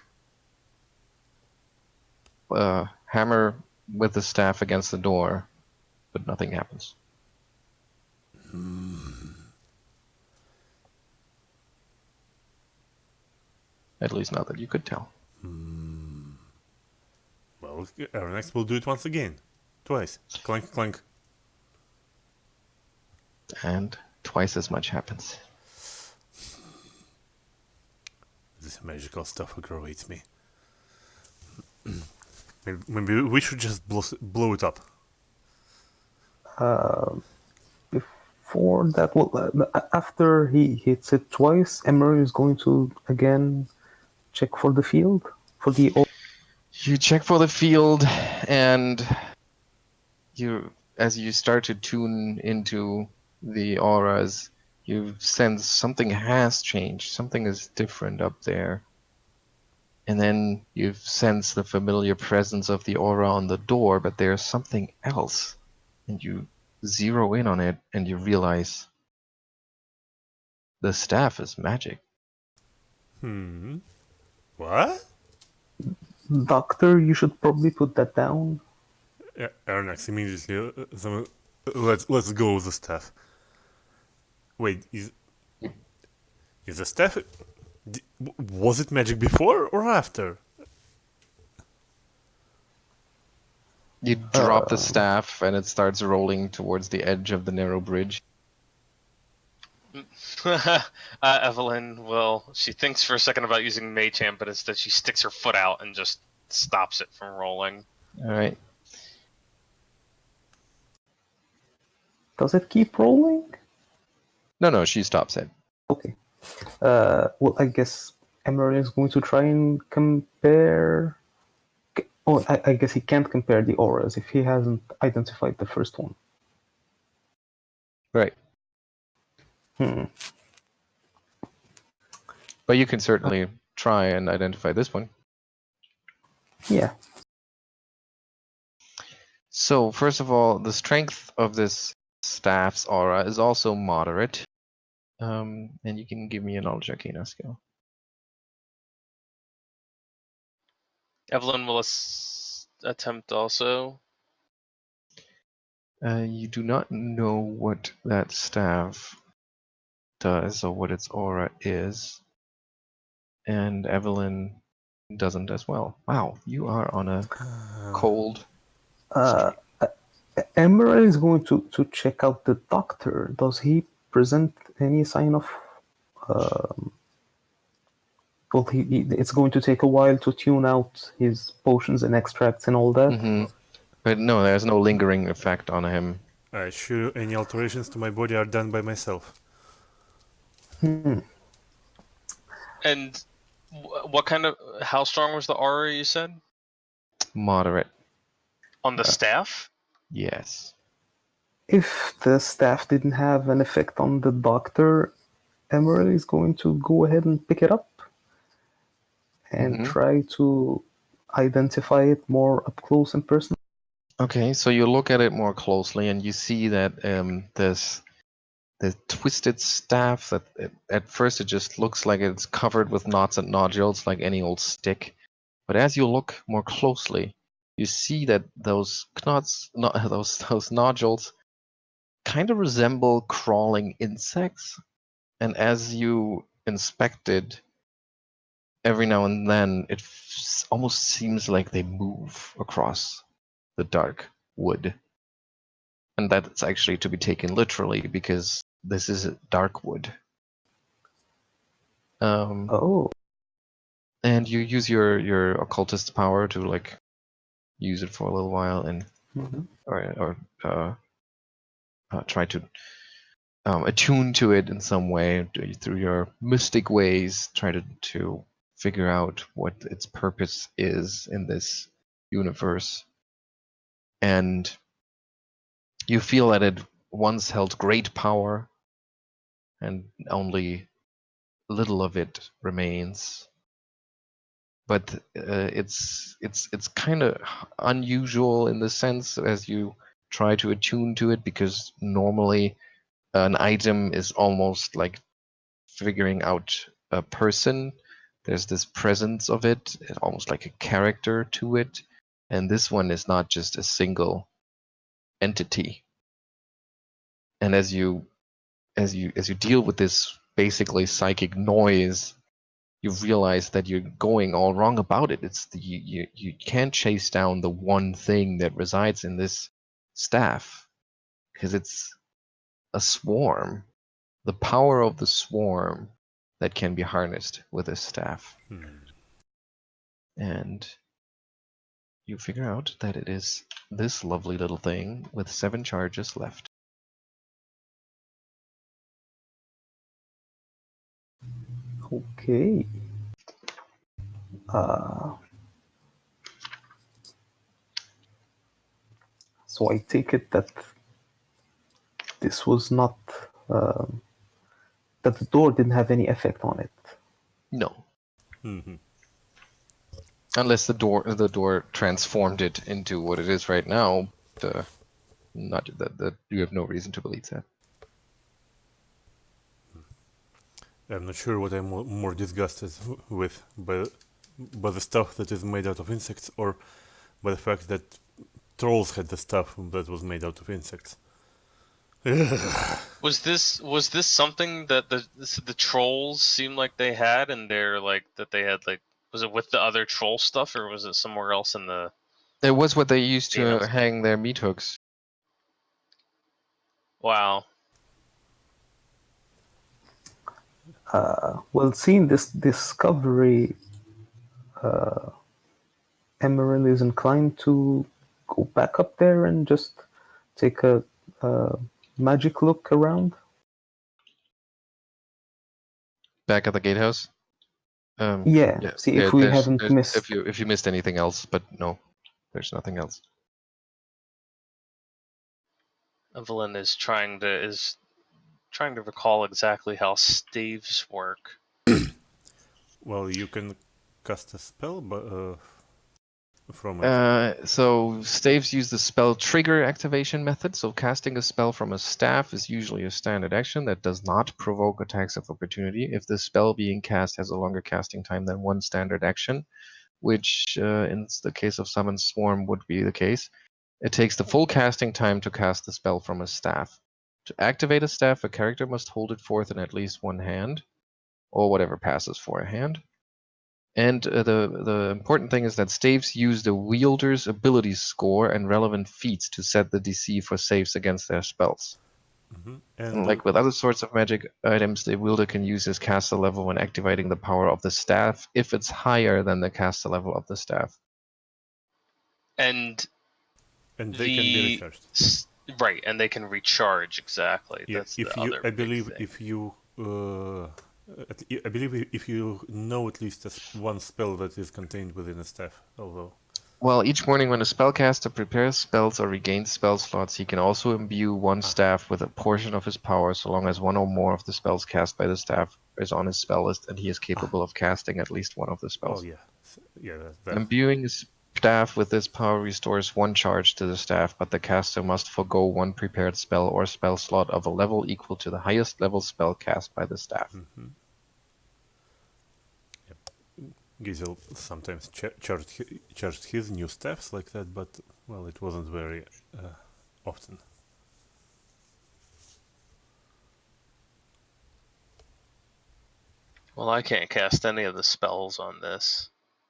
hammer with the staff against the door, but nothing happens. At least not that you could tell. Well, Arronax will do it once again. Twice. Clank, clank. And twice as much happens. This magical stuff aggravates me. Maybe we should just blow it up. Before that, after he hits it twice, Emaírel is going to again check for the field, for the. You check for the field, and as you start to tune into the auras, you sense something has changed. Something is different up there. And then you sense the familiar presence of the aura on the door, but there's something else. And you zero in on it, and you realize the staff is magic. What? Doctor, you should probably put that down. Arronax immediately. Let's go with the staff. Wait, is the staff? Was it magic before or after? You drop the staff, and it starts rolling towards the edge of the narrow bridge. Evelyn she thinks for a second about using Mage Hand, but instead she sticks her foot out and just stops it from rolling. All right. Does it keep rolling? No, she stops it. Okay. Well, I guess Emaírel is going to try and compare. Oh, I guess he can't compare the auras if he hasn't identified the first one. Right. But you can certainly try and identify this one. Yeah. So, first of all, the strength of this staff's aura is also moderate. And you can give me a knowledge arcana skill. Evelyn will attempt also. You do not know what that staff does or what its aura is. And Evelyn doesn't as well. Wow, you are on a cold streak. Emaírel is going to check out the doctor. Does he present any sign of? Well, it's going to take a while to tune out his potions and extracts and all that. Mm-hmm. But no, there's no lingering effect on him. Alright, sure, any alterations to my body are done by myself. And what kind of... How strong was the aura you said? Moderate. On the staff? Yes. If the staff didn't have an effect on the doctor, Emaírel is going to go ahead and pick it up and try to identify it more up close and personal. Okay, so you look at it more closely and you see that the twisted staff that at first it just looks like it's covered with knots and nodules like any old stick. But as you look more closely, you see that those knots, those nodules kind of resemble crawling insects. And as you inspect it, every now and then it almost seems like they move across the dark wood. And that's actually to be taken literally because this is dark wood. And you use your occultist power to like use it for a little while and try to attune to it in some way through your mystic ways. Try to figure out what its purpose is in this universe. And you feel that it once held great power, and only little of it remains. But it's kind of unusual in the sense as you try to attune to it, because normally an item is almost like figuring out a person. There's this presence of it, almost like a character to it, and this one is not just a single entity. And as you deal with this basically psychic noise, you realize that you're going all wrong about it. It's you can't chase down the one thing that resides in this staff, because it's a swarm, the power of the swarm that can be harnessed with a staff. And you figure out that it is this lovely little thing with 7 charges left. Okay. So I take it that this was not that the door didn't have any effect on it. No, Mm-hmm. unless the door transformed it into what it is right now. Not that you have no reason to believe that. I'm not sure what I'm more disgusted with, by the stuff that is made out of insects, or by the fact that trolls had the stuff that was made out of insects. Was this something that the trolls seemed like they had, and they're like that they had like, was it with the other troll stuff, or was it somewhere else in the? It was what they used to Yeah. hang their meat hooks. Wow. Well, seeing this discovery, Emaírel is inclined to go back up there and just take a magic look around. Back at the gatehouse. Yeah, see if we haven't missed. If you missed anything else, but no, there's nothing else. Evelyn is trying to recall exactly how staves work. Well, you can cast a spell, but from it. So staves use the spell trigger activation method. So casting a spell from a staff is usually a standard action that does not provoke attacks of opportunity if the spell being cast has a longer casting time than one standard action, which in the case of Summon Swarm would be the case. It takes the full casting time to cast the spell from a staff. To activate a staff, a character must hold it forth in at least one hand, or whatever passes for a hand. And the important thing is that staves use the wielder's ability score and relevant feats to set the DC for saves against their spells. Mm-hmm. And like with other sorts of magic items, the wielder can use his caster level when activating the power of the staff if it's higher than the caster level of the staff. And they can be recharged. Right, and they can recharge, exactly. Yeah, That's the other I big believe thing. if you know at least one spell that is contained within a staff, although. Well, each morning when a spellcaster prepares spells or regains spell slots, he can also imbue one staff with a portion of his power, so long as one or more of the spells cast by the staff is on his spell list and he is capable of casting at least one of the spells. Oh yeah, that. Imbuing his staff with this power restores one charge to the staff, but the caster must forgo one prepared spell or spell slot of a level equal to the highest level spell cast by the staff. Mm-hmm. Gizel sometimes charged his new staffs like that, but well, it wasn't very often. Well, I can't cast any of the spells on this.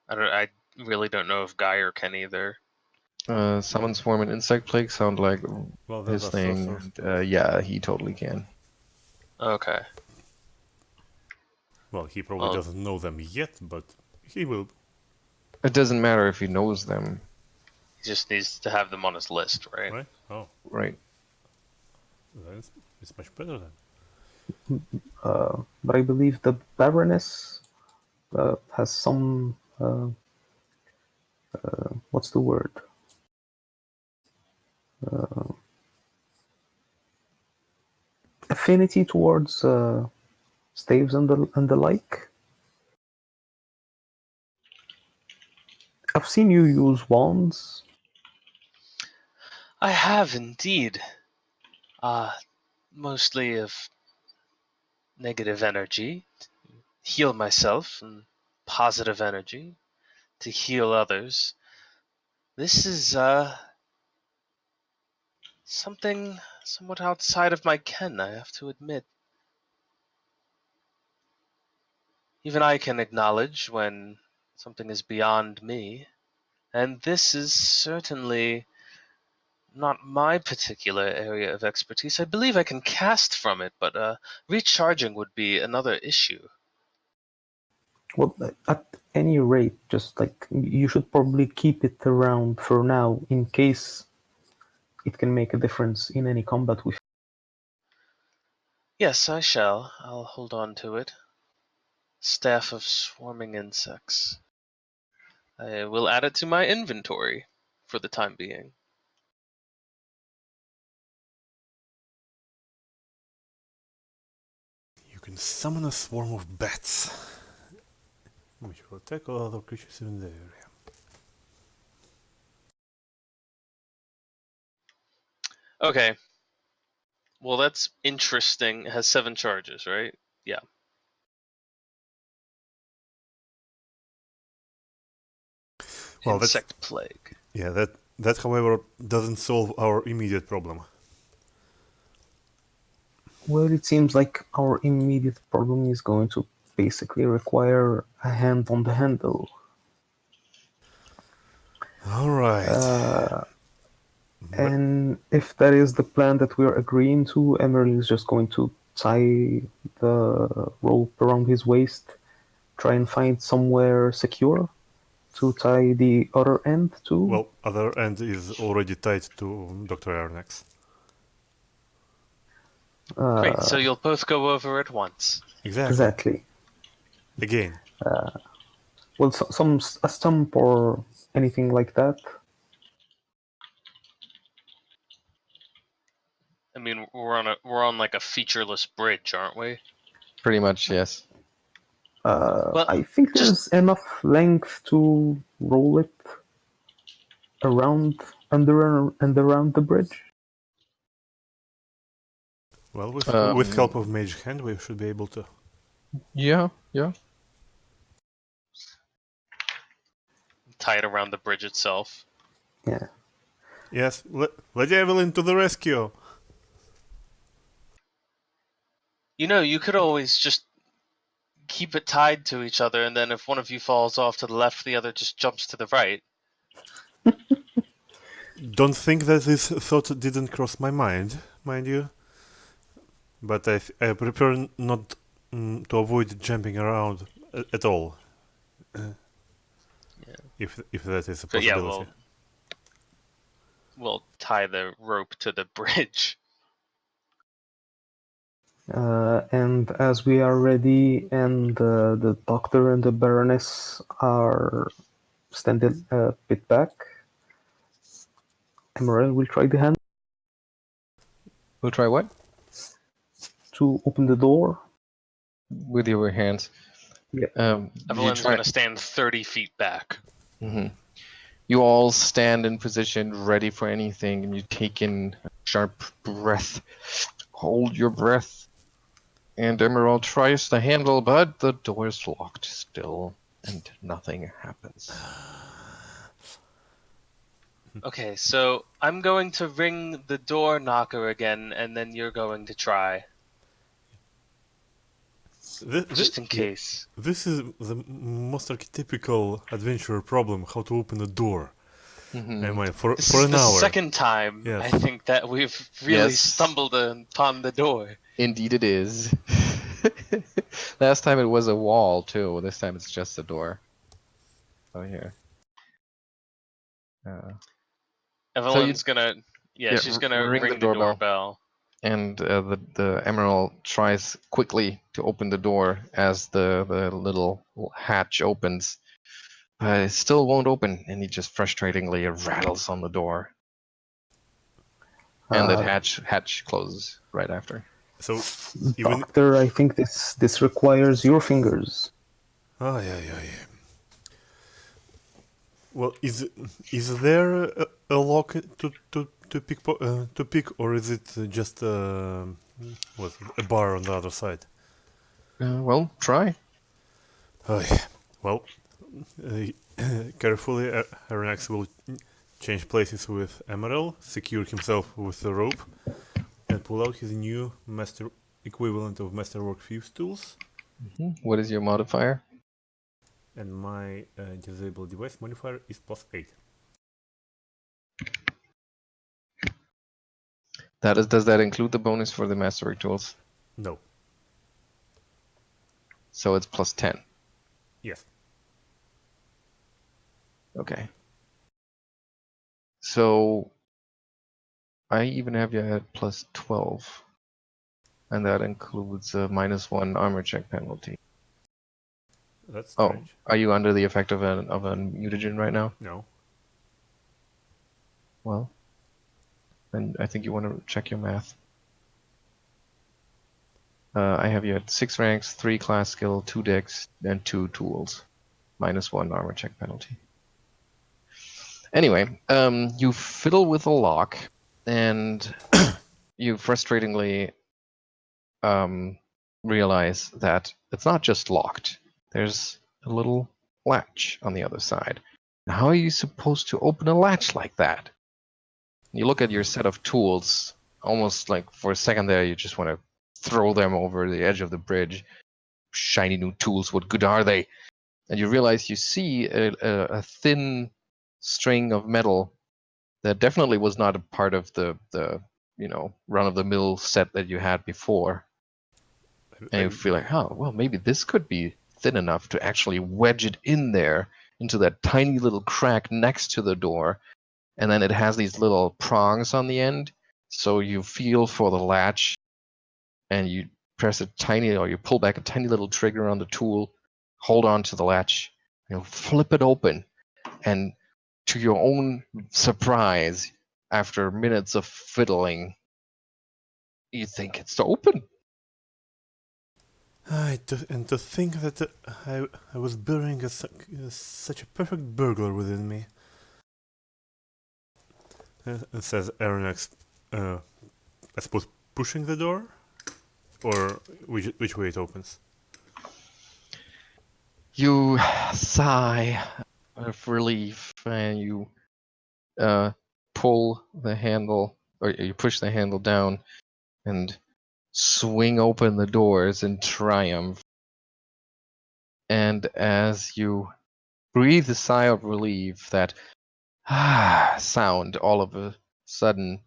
I really don't know if Geier can either. Summon Swarm and Insect Plague sound like his thing. Yeah, he totally can. Okay. Well, he probably doesn't know them yet, but he will. It doesn't matter if he knows them. He just needs to have them on his list, right? Right? Oh. Right. It's much better then. But I believe the Baroness has some. What's the word? Affinity towards staves and the like. I've seen you use wands. I have indeed. Mostly of negative energy, to heal myself, and positive energy to heal others. This is something somewhat outside of my ken, I have to admit. Even I can acknowledge when something is beyond me, and this is certainly not my particular area of expertise. I believe I can cast from it, but recharging would be another issue. Well, at any rate, just like you should probably keep it around for now in case it can make a difference in any combat with. Yes, I shall. I'll hold on to it. Staff of Swarming Insects. I will add it to my inventory for the time being. You can summon a swarm of bats, which will attack all other creatures in the area. Okay. Well, that's interesting. It has 7 charges, right? Yeah. Well, Insect plague. Yeah, that however doesn't solve our immediate problem. Well, it seems like our immediate problem is going to basically require a hand on the handle. All right. And if that is the plan that we're agreeing to, Emaírel is just going to tie the rope around his waist, try and find somewhere secure to tie the other end to. Well, other end is already tied to Dr. Arronax. Great, so you'll both go over at once. Exactly. Again. Well, a stump or anything like that. I mean, we're on like a featureless bridge, aren't we? Pretty much, yes. Well, I think there's enough length to roll it around, under and around the bridge. Well, with help of Mage Hand, we should be able to. Yeah. Tie it around the bridge itself. Yeah. Yes, let Evelyn to the rescue. You know, you could always just keep it tied to each other, and then if one of you falls off to the left, the other just jumps to the right. Don't think that this thought didn't cross my mind you. But I prefer not to avoid jumping around at all. If that is a possibility. Yeah, we'll tie the rope to the bridge. And as we are ready, and the doctor and the Baroness are standing a bit back, Emaírel will try the hand. We'll try what? To open the door. With your hands. Yeah. Evelyn's going to stand 30 feet back. Mm-hmm. You all stand in position, ready for anything, and you take in a sharp breath. Hold your breath. And Emaírel tries the handle, but the door is locked still, and nothing happens. Okay, so I'm going to ring the door knocker again, and then you're going to try. Just in case. This is the most archetypical adventurer problem: how to open a door. Mm-hmm. I mean, for This an is the hour. second time Yes. I think that we've really stumbled upon the door. Indeed, it is. Last time it was a wall too. This time it's just a door. Oh, here. Evelyn's gonna, she's gonna ring the doorbell. And the Emaírel tries quickly to open the door as the little hatch opens, but it still won't open, and he just frustratingly rattles on the door, and that hatch closes right after. So, Doctor, I think this requires your fingers. Oh yeah. Well, is there a lock to pick, or is it just a bar on the other side? Well, try. Oh yeah. Well, carefully, Arronax will change places with Emaírel, secure himself with the rope, and pull out his new master equivalent of Masterwork Thieves tools. Mm-hmm. What is your modifier? And my disable device modifier is +8. Does that include the bonus for the Masterwork tools? No. So it's +10. Yes. Okay. So I even have you at plus 12. And that includes a -1 armor check penalty. That's Oh, strange. are you under the effect of a mutagen right now? No. Well, then I think you want to check your math. I have you at 6 ranks, 3 class skill, 2 dex, and 2 tools. -1 armor check penalty. Anyway, you fiddle with the lock, and you frustratingly realize that it's not just locked. There's a little latch on the other side. Now, how are you supposed to open a latch like that? You look at your set of tools, almost like for a second there, you just want to throw them over the edge of the bridge. Shiny new tools, what good are they? And you realize you see a thin string of metal that definitely was not a part of the run-of-the-mill set that you had before. And you feel like, oh, well, maybe this could be thin enough to actually wedge it in there into that tiny little crack next to the door. And then it has these little prongs on the end. So you feel for the latch and you press a tiny, or you pull back a tiny little trigger on the tool, hold on to the latch, and you flip it open. And to your own surprise, after minutes of fiddling, you think it's open. And to think that I was burying such a perfect burglar within me. It says Arronax, I suppose, pushing the door? Or which way it opens? You sigh of relief and you pull the handle, or you push the handle down and swing open the doors in triumph. And as you breathe a sigh of relief, that sound all of a sudden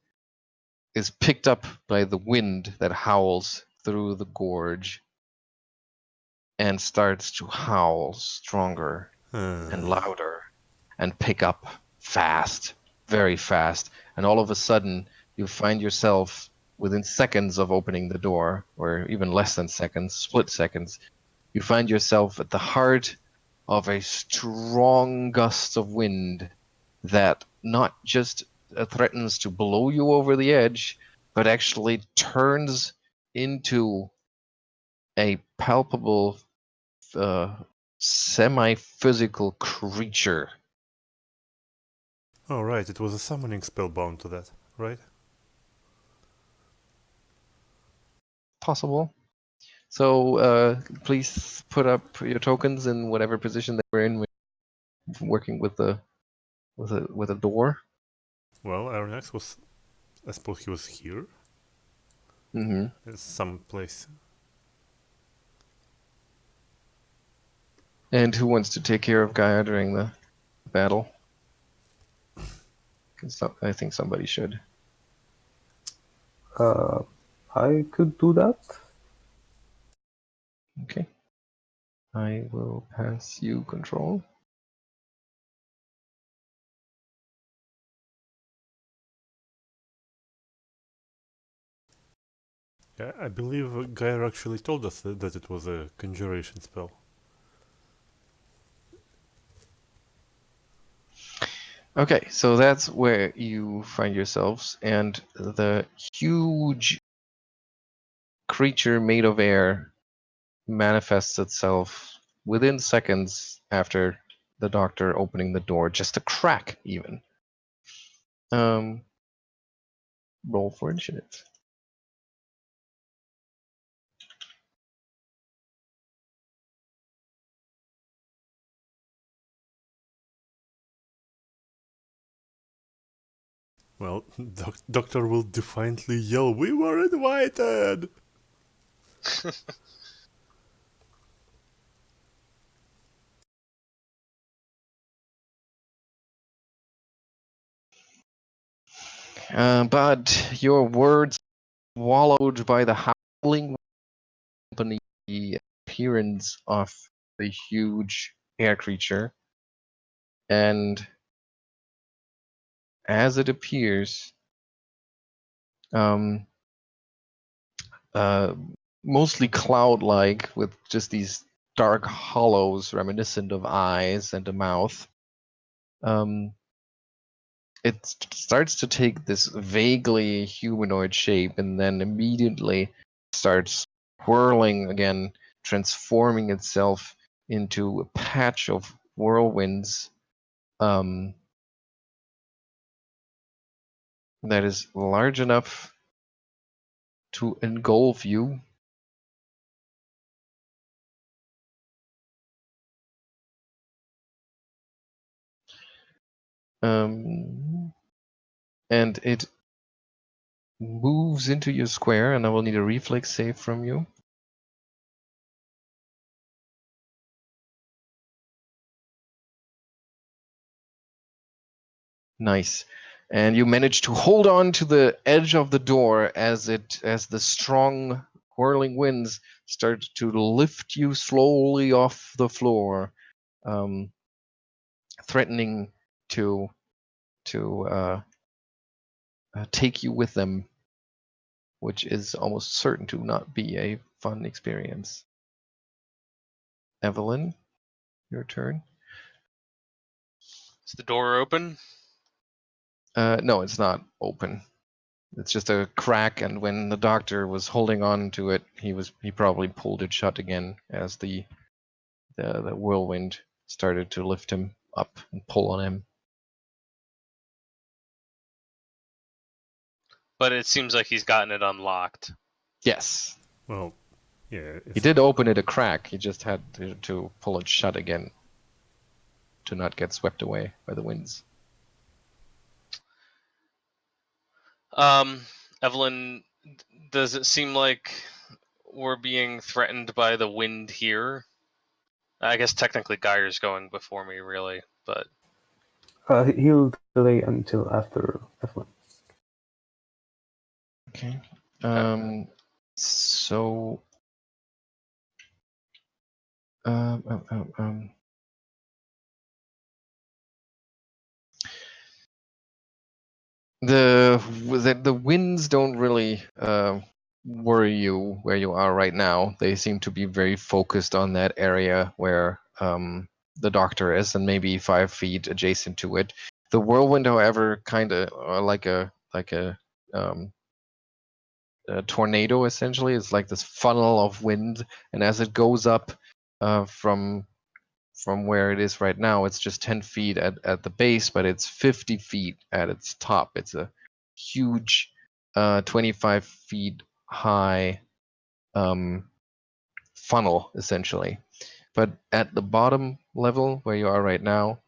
is picked up by the wind that howls through the gorge and starts to howl stronger and louder and pick up fast, very fast. And all of a sudden, you find yourself within seconds of opening the door, or even less than seconds, split seconds, you find yourself at the heart of a strong gust of wind that not just threatens to blow you over the edge, but actually turns into a palpable semi-physical creature. Oh, right, it was a summoning spell bound to that, right? Possible. So please put up your tokens in whatever position they were in, working with a door. Well, Arronax was, I suppose he was here? Mm-hmm. In some place. And who wants to take care of Geier during the battle? I think somebody should. I could do that. Okay. I will pass you control. Yeah, I believe Geier actually told us that it was a conjuration spell. Okay, so that's where you find yourselves, and the huge creature made of air manifests itself within seconds after the doctor opening the door, just a crack even. Roll for initiative. Well, Doctor will defiantly yell, "We were invited!" But your words swallowed by the howling company, the appearance of the huge air creature, and as it appears, mostly cloud-like, with just these dark hollows reminiscent of eyes and a mouth. It starts to take this vaguely humanoid shape and then immediately starts whirling again, transforming itself into a patch of whirlwinds that is large enough to engulf you. And it moves into your square, and I will need a reflex save from you. Nice. And you manage to hold on to the edge of the door as the strong whirling winds start to lift you slowly off the floor, threatening to take you with them, which is almost certain to not be a fun experience. Evelyn, your turn. Is the door open? No, it's not open. It's just a crack, and when the doctor was holding on to it, he probably pulled it shut again as the whirlwind started to lift him up and pull on him. But it seems like he's gotten it unlocked. Yes. Well, yeah. He did open it a crack. He just had to pull it shut again to not get swept away by the winds. Evelyn, does it seem like we're being threatened by the wind here? I guess technically Geier's going before me, really, but... He'll delay until after Evelyn. Okay. So... The winds don't really worry you where you are right now. They seem to be very focused on that area where the doctor is, and maybe 5 feet adjacent to it. The whirlwind, however, kind of like a tornado. Essentially, it's like this funnel of wind, and as it goes up from where it is right now, it's just 10 feet at the base, but it's 50 feet at its top. It's a huge 25 feet high funnel, essentially. But at the bottom level, where you are right now,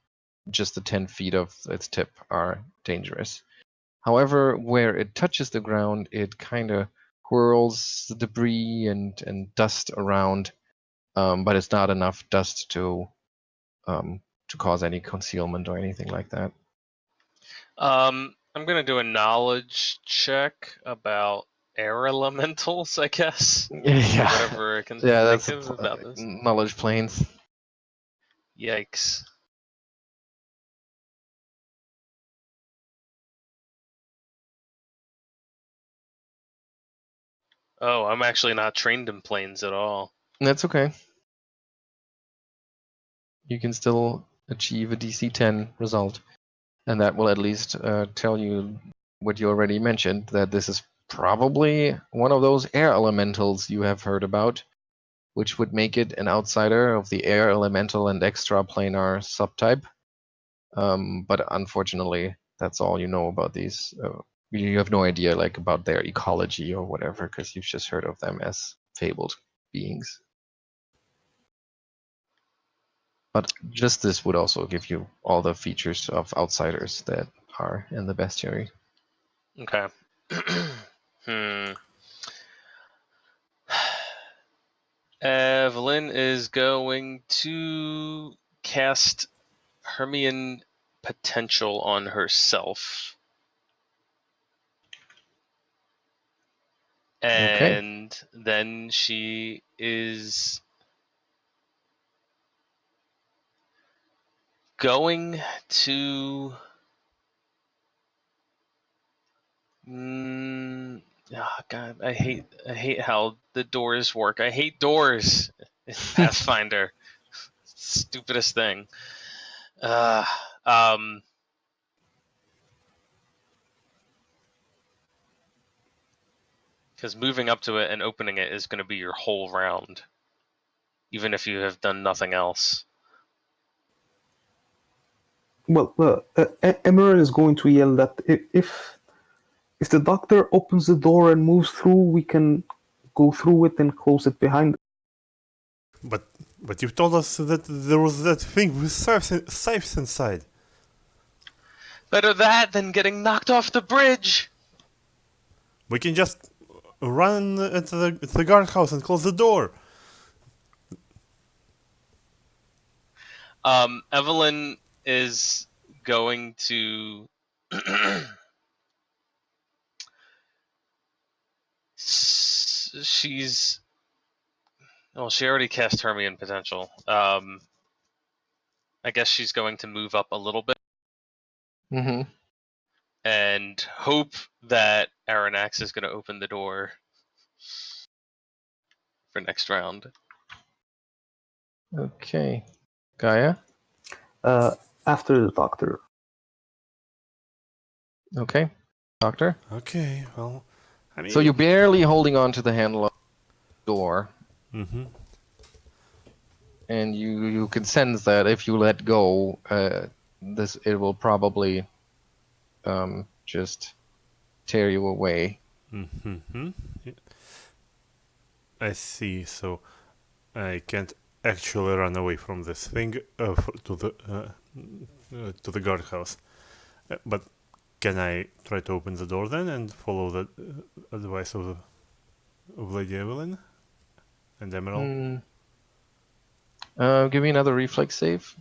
just the 10 feet of its tip are dangerous. However, where it touches the ground, it kind of whirls debris and dust around, but it's not enough dust to cause any concealment or anything like that. I'm gonna do a knowledge check about air elementals, I guess. Yeah. Whatever I can Yeah, think of about this. knowledge planes. Yikes. Oh, I'm actually not trained in planes at all. That's okay. You can still achieve a DC 10 result, and that will at least tell you what you already mentioned, that this is probably one of those air elementals you have heard about, which would make it an outsider of the air elemental and extraplanar subtype. But unfortunately, that's all you know about these. You have no idea about their ecology or whatever, because you've just heard of them as fabled beings. But just this would also give you all the features of outsiders that are in the bestiary. Okay. Evelyn is going to cast Hermione Potential on herself. And then she is going to... God, I hate how the doors work. I hate doors in Pathfinder. Stupidest thing. Because moving up to it and opening it is going to be your whole round, even if you have done nothing else. Well, Emaírel is going to yell that if the doctor opens the door and moves through, we can go through it and close it behind. But you told us that there was that thing with scythes inside. Better that than getting knocked off the bridge. We can just run at the guardhouse and close the door. Evelyn is going to she already cast Hermione Potential. I guess she's going to move up a little bit. Mm-hmm. And hope that Arronax is going to open the door for next round. Okay. Geier? After the doctor. Okay. Doctor? Okay, well, I mean... So you're barely holding on to the handle of the door. Mm-hmm. And you can sense that if you let go, it will probably just tear you away. Mm-hmm. I see, so I can't actually run away from this thing to the guardhouse. But can I try to open the door then and follow the advice of Lady Evelyn and Emaírel? Give me another reflex save.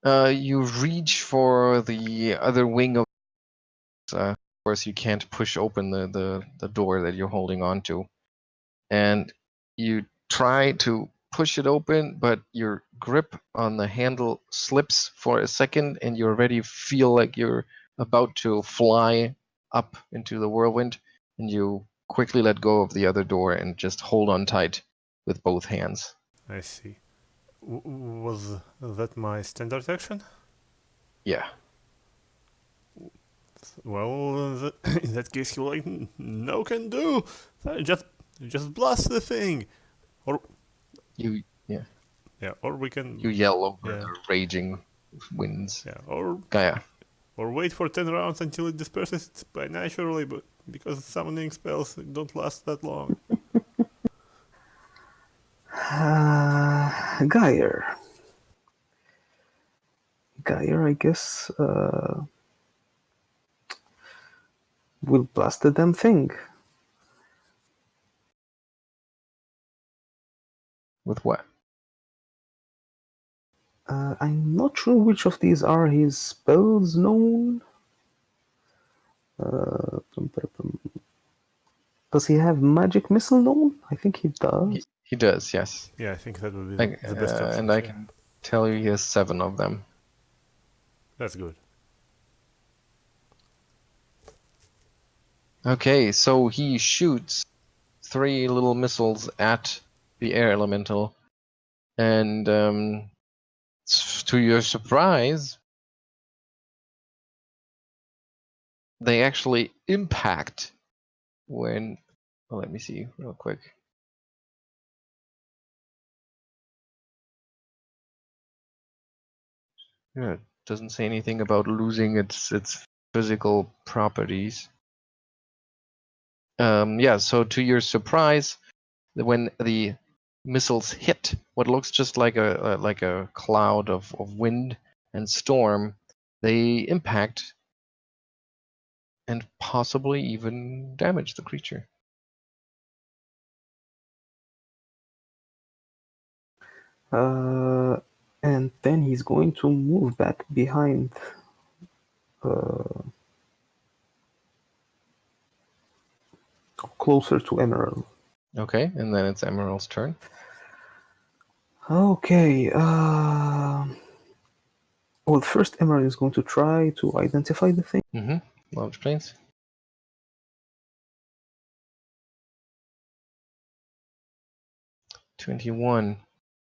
You reach for the other wing of... of course, you can't push open the door that you're holding on to. And you try to push it open, but your grip on the handle slips for a second, and you already feel like you're about to fly up into the whirlwind, and you quickly let go of the other door and just hold on tight with both hands. I see. Was that my standard action? Yeah. Well, in that case, you're like, no can do. Just blast the thing, or or we can You yell over the raging winds. or Geier. or wait for 10 rounds until it disperses by naturally, but because summoning spells don't last that long. Geier, I guess, will blast the damn thing. With what? I'm not sure which of these are his spells known. Does he have magic missile known? I think he does. He does, yes. Yeah, I think that would be the best option. And I can tell you he has 7 of them. That's good. Okay, so he shoots 3 little missiles at the air elemental, and to your surprise, they actually impact when... Well, let me see real quick. Yeah, it doesn't say anything about losing its physical properties. Yeah, so to your surprise, when the missiles hit what looks just like a cloud of wind and storm, they impact and possibly even damage the creature. And then he's going to move back behind closer to Emaírel. Okay, and then it's Emaírel's turn. Okay. Well, first Emaírel is going to try to identify the thing. Launch planes. $21.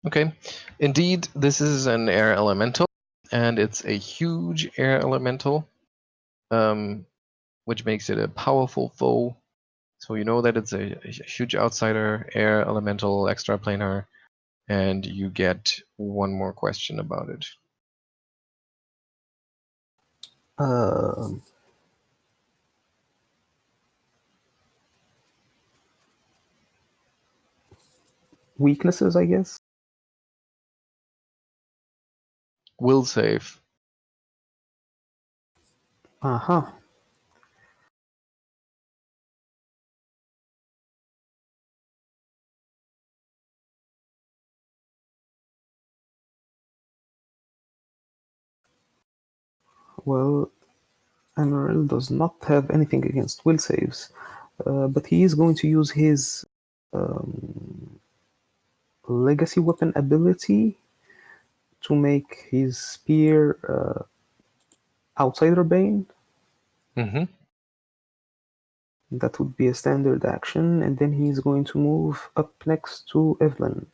Okay. Indeed, this is an air elemental, and it's a huge air elemental, which makes it a powerful foe. So you know that it's a huge outsider, air elemental, extraplanar, and you get one more question about it. Weaknesses, I guess. Will save. Uh-huh. Well, Emaírel does not have anything against will saves, but he is going to use his legacy weapon ability to make his spear Outsider Bane. That would be a standard action, and then he's going to move up next to Evelyn.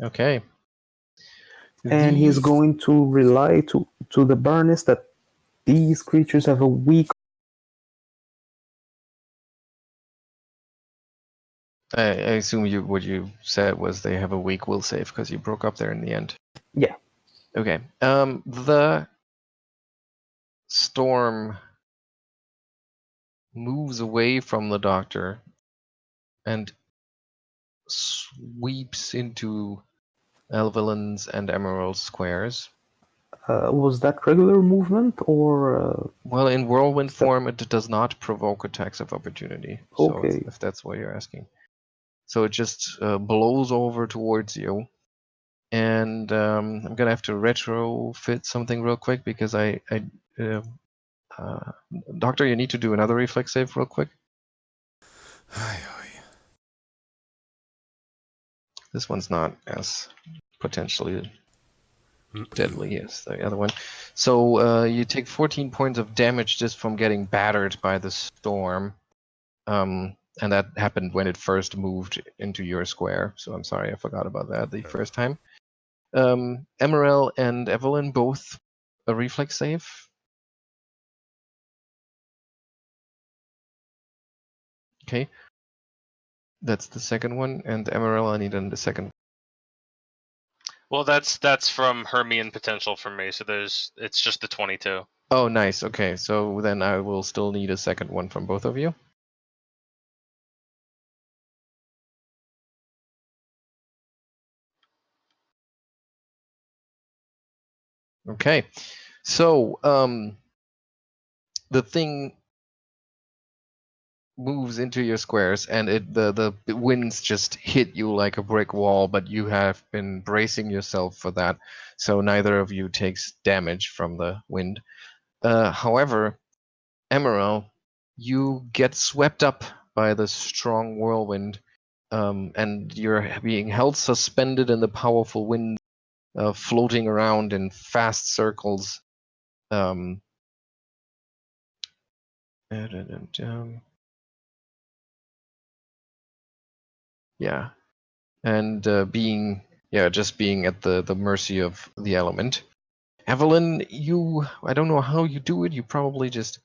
Okay. And he's going to rely to the Baroness that these creatures have a weak... I assume what you said was they have a weak will save because you broke up there in the end. Yeah. Okay. The storm moves away from the doctor and sweeps into Evelyn's and Emaírel's squares. Was that regular movement or... Well, in whirlwind form, it does not provoke attacks of opportunity. Okay. So if that's what you're asking. So it just blows over towards you. And I'm going to have to retrofit something real quick because Doctor, you need to do another reflex save real quick. This one's not as potentially deadly as the other one. So you take 14 points of damage just from getting battered by the storm. And that happened when it first moved into your square. So I'm sorry, I forgot about that the first time. Emaírel and Evelyn both a reflex save. Okay. That's the second one, and Emaírel, I need the second. Well, that's from Hermione potential for me. So it's just the 22. Oh, nice. Okay, so then I will still need a second one from both of you. Okay, so the thing moves into your squares, and the winds just hit you like a brick wall, but you have been bracing yourself for that, so neither of you takes damage from the wind. However, Emaírel, you get swept up by the strong whirlwind, and you're being held suspended in the powerful wind, floating around in fast circles. Yeah, and just being at the mercy of the element. Evelyn, I don't know how you do it. You probably just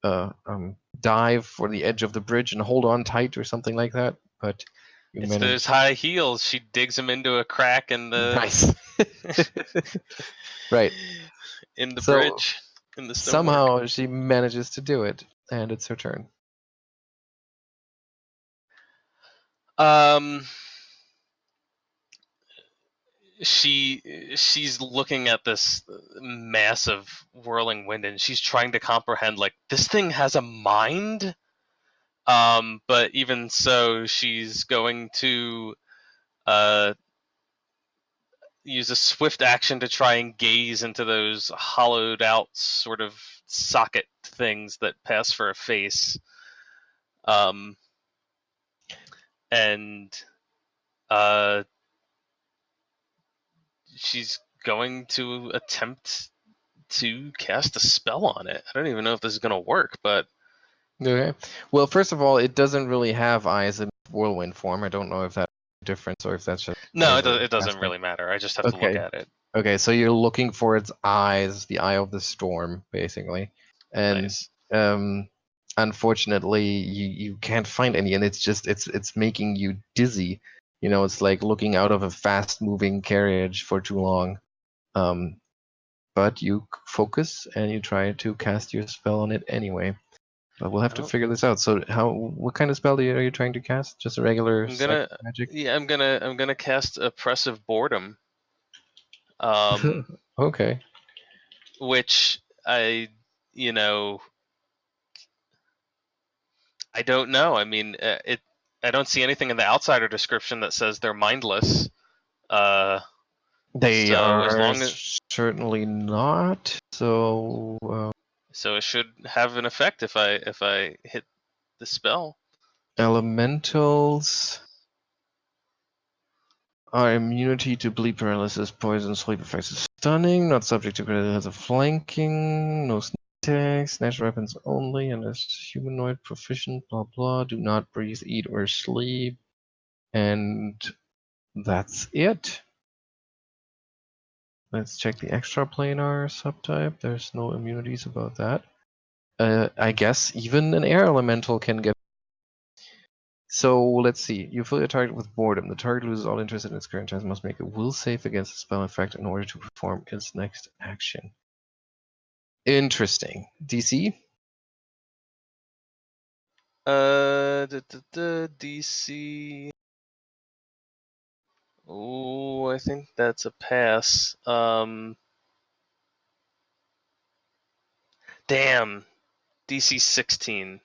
dive for the edge of the bridge and hold on tight or something like that. But you It's manage. those high heels. She digs him into a crack in the Nice. Right. in the So, bridge in the stonework. Somehow she manages to do it, and it's her turn. She's looking at this massive whirling wind, and she's trying to comprehend, like, this thing has a mind. But even so, she's going to use a swift action to try and gaze into those hollowed out sort of socket things that pass for a face. and she's going to attempt to cast a spell on it. I don't even know if this is going to work, but... Okay. Well, first of all, it doesn't really have eyes in whirlwind form. I don't know if that's a difference or if that's just... No, it doesn't really matter. I just have to look at it. Okay, so you're looking for its eyes, the eye of the storm, basically. And Nice. Unfortunately, you can't find any, and it's making you dizzy. You know, it's like looking out of a fast-moving carriage for too long. But you focus and you try to cast your spell on it anyway. But we'll have to figure this out. So, what kind of spell are you trying to cast? Just a regular psychic magic? Yeah, I'm gonna cast Oppressive Boredom. Okay. Which I don't know. I mean, I don't see anything in the outsider description that says they're mindless. They so are as long as certainly not. So it should have an effect if I hit the spell. Elementals are immunity to bleed, paralysis, poison, sleep effects, stunning, not subject to critical has a flanking, no sneak attacks, natural weapons only, unless humanoid proficient, blah blah, do not breathe, eat, or sleep. And that's it. Let's check the extraplanar subtype. There's no immunities about that. I guess even an air elemental can get. So let's see. You fill your target with boredom. The target loses all interest in its current task, must make a will save against the spell effect in order to perform its next action. Interesting. DC? DC. Oh, I think that's a pass. Damn. DC 16.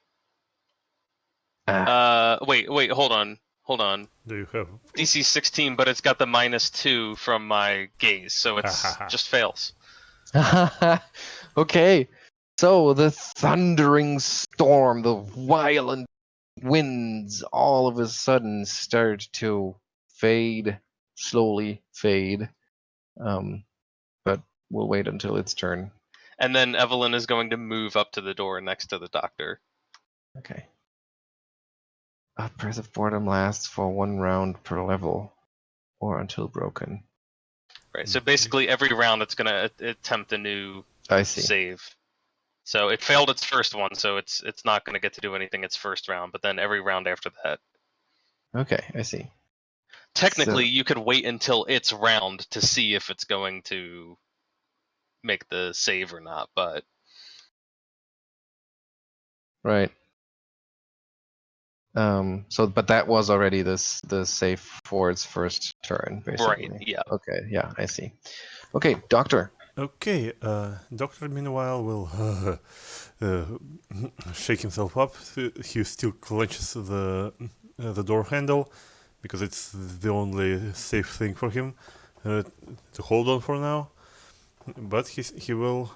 Wait, hold on. Do you have... DC 16, but it's got the -2 from my gaze, so it's just fails. Okay. So the thundering storm, the violent winds all of a sudden start to slowly fade. But we'll wait until its turn. And then Evelyn is going to move up to the door next to the doctor. Okay. Oppressive boredom lasts for 1 round per level, or until broken. Right. So basically, every round it's going to attempt a new save. So it failed its first one, so it's not going to get to do anything its first round. But then every round after that. Okay, I see. Technically, you could wait until its round to see if it's going to make the save or not, but... Right. But that was already the save for its first turn, basically. Right, yeah. Okay, yeah, I see. Okay, Doctor. Okay, Doctor, meanwhile, will shake himself up. He still clenches the door handle, because it's the only safe thing for him to hold on for now. But he will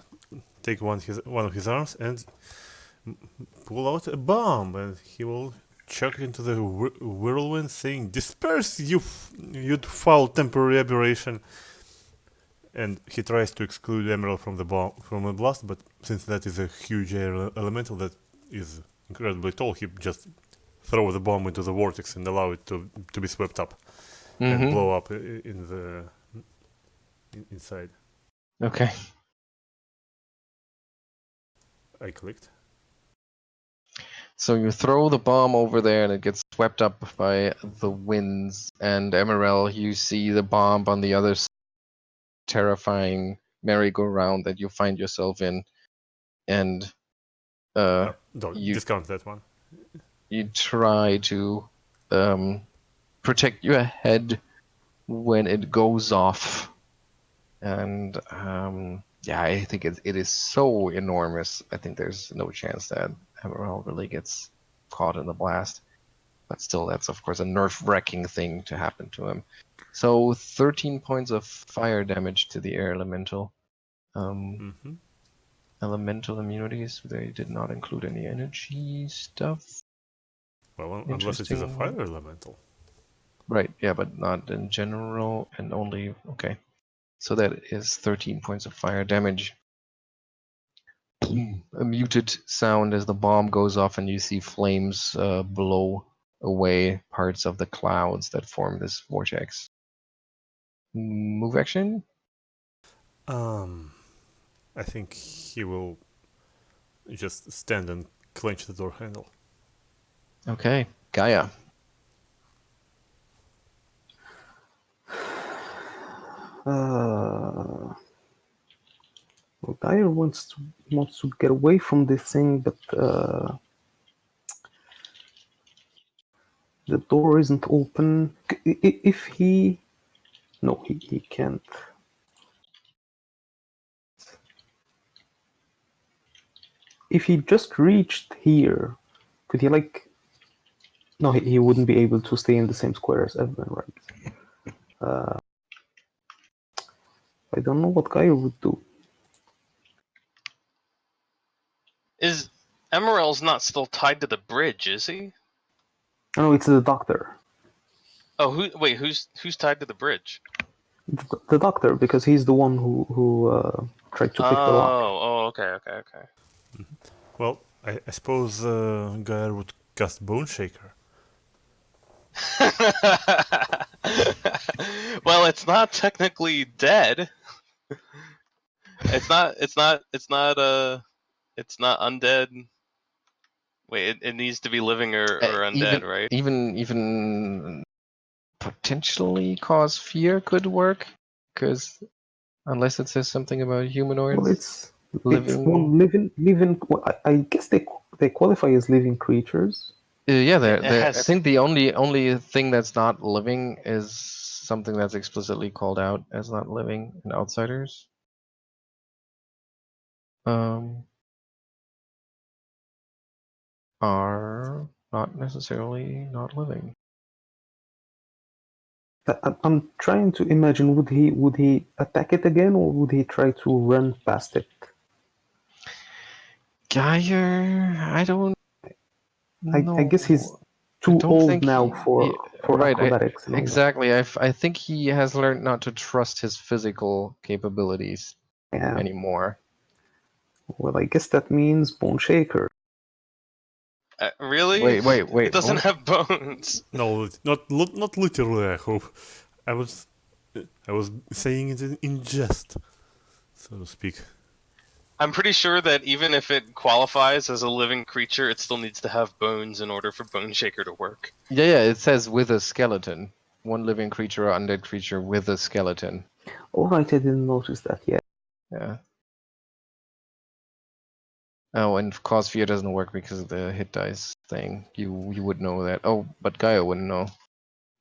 take one of his arms and pull out a bomb, and he will chuck it into the whirlwind, saying, "Disperse, you foul temporary aberration!" And he tries to exclude Emaírel from the blast, but since that is a huge air elemental that is incredibly tall, he just throw the bomb into the vortex and allow it to be swept up and blow up in the inside. Okay. I clicked. So you throw the bomb over there and it gets swept up by the winds. And Emaírel, you see the bomb on the other side, terrifying merry-go-round that you find yourself in. And Don't discount that one. You try to protect your head when it goes off. And I think it is so enormous. I think there's no chance that Emaírel really gets caught in the blast. But still, that's of course a nerve-wracking thing to happen to him. So 13 points of fire damage to the air elemental. Elemental immunities, they did not include any energy stuff. Well, unless it is a fire elemental. Right, yeah, but not in general, and only... Okay. So that is 13 points of fire damage. A muted sound as the bomb goes off and you see flames blow away parts of the clouds that form this vortex. Move action? I think he will just stand and clench the door handle. Okay, Geier. Well, Geier wants to get away from this thing, but the door isn't open. If he... No, he can't. If he just reached here, could he like... No, he wouldn't be able to stay in the same square as Evelyn, right? I don't know what Geier would do. Is Emaírel's not still tied to the bridge, is he? No, it's the doctor. Oh, who's tied to the bridge? The doctor, because he's the one who tried to pick the lock. Oh, okay. Well, I suppose Geier would cast Bone Shaker. Well, it's not technically dead. It's not undead. Wait, it needs to be living or undead, right? Even potentially cause fear could work, because unless it says something about humanoids. Well, it's living. Well, I guess they qualify as living creatures. Yeah, I think the only thing that's not living is something that's explicitly called out as not living in Outsiders. Are not necessarily not living. I'm trying to imagine, would he attack it again, or would he try to run past it? Geier, I don't know. I guess he's too old now for right, acrobatics. Exactly. I think he has learned not to trust his physical capabilities anymore. Well, I guess that means Bone Shaker. Really? Wait. It doesn't have bones. No, not literally. I hope. I was saying it in jest, so to speak. I'm pretty sure that even if it qualifies as a living creature, it still needs to have bones in order for Bone Shaker to work. Yeah. It says with a skeleton. One living creature or undead creature with a skeleton. All right, I didn't notice that yet. Yeah. Oh, and cause fear doesn't work because of the hit dice thing. You would know that. Oh, but Geier wouldn't know,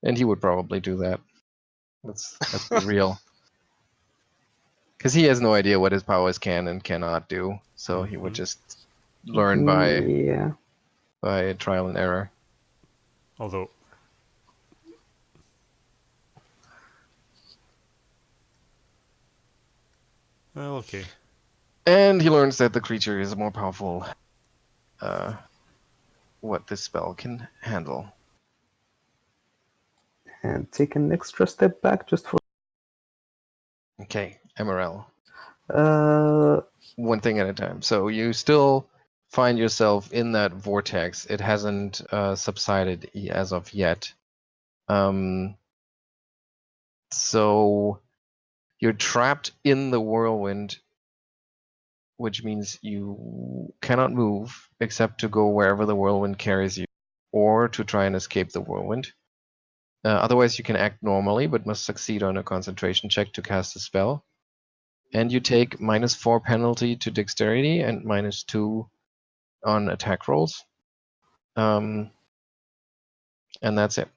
and he would probably do that. Let's be real. Because he has no idea what his powers can and cannot do, so he would just learn by trial and error. Although, well, okay. And he learns that the creature is more powerful. What this spell can handle. And take an extra step back just for... Okay, Emaírel. Uh, One thing at a time. So you still find yourself in that vortex. It hasn't subsided as of yet. So you're trapped in the whirlwind, which means you cannot move except to go wherever the whirlwind carries you, or to try and escape the whirlwind. Otherwise, you can act normally, but must succeed on a concentration check to cast a spell. And you take -4 penalty to dexterity and -2 on attack rolls. And that's it.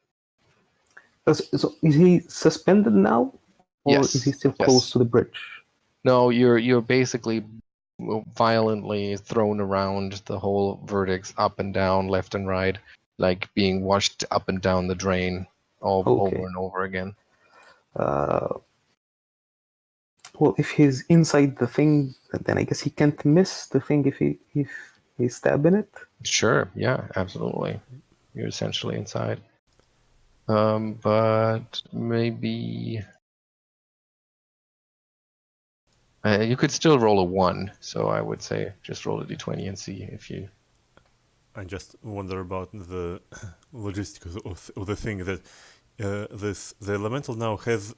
so is he suspended now? Or Yes. is he still close to the bridge? No, you're basically violently thrown around the whole vertex, up and down, left and right, like being washed up and down the drain over and over again. Well, if he's inside the thing, then I guess he can't miss the thing if he's stabbing it. Sure, yeah, absolutely. You're essentially inside. But maybe you could still roll a 1. So I would say just roll a d20 and see if you. I just wonder about the logistics of the thing that the elemental now has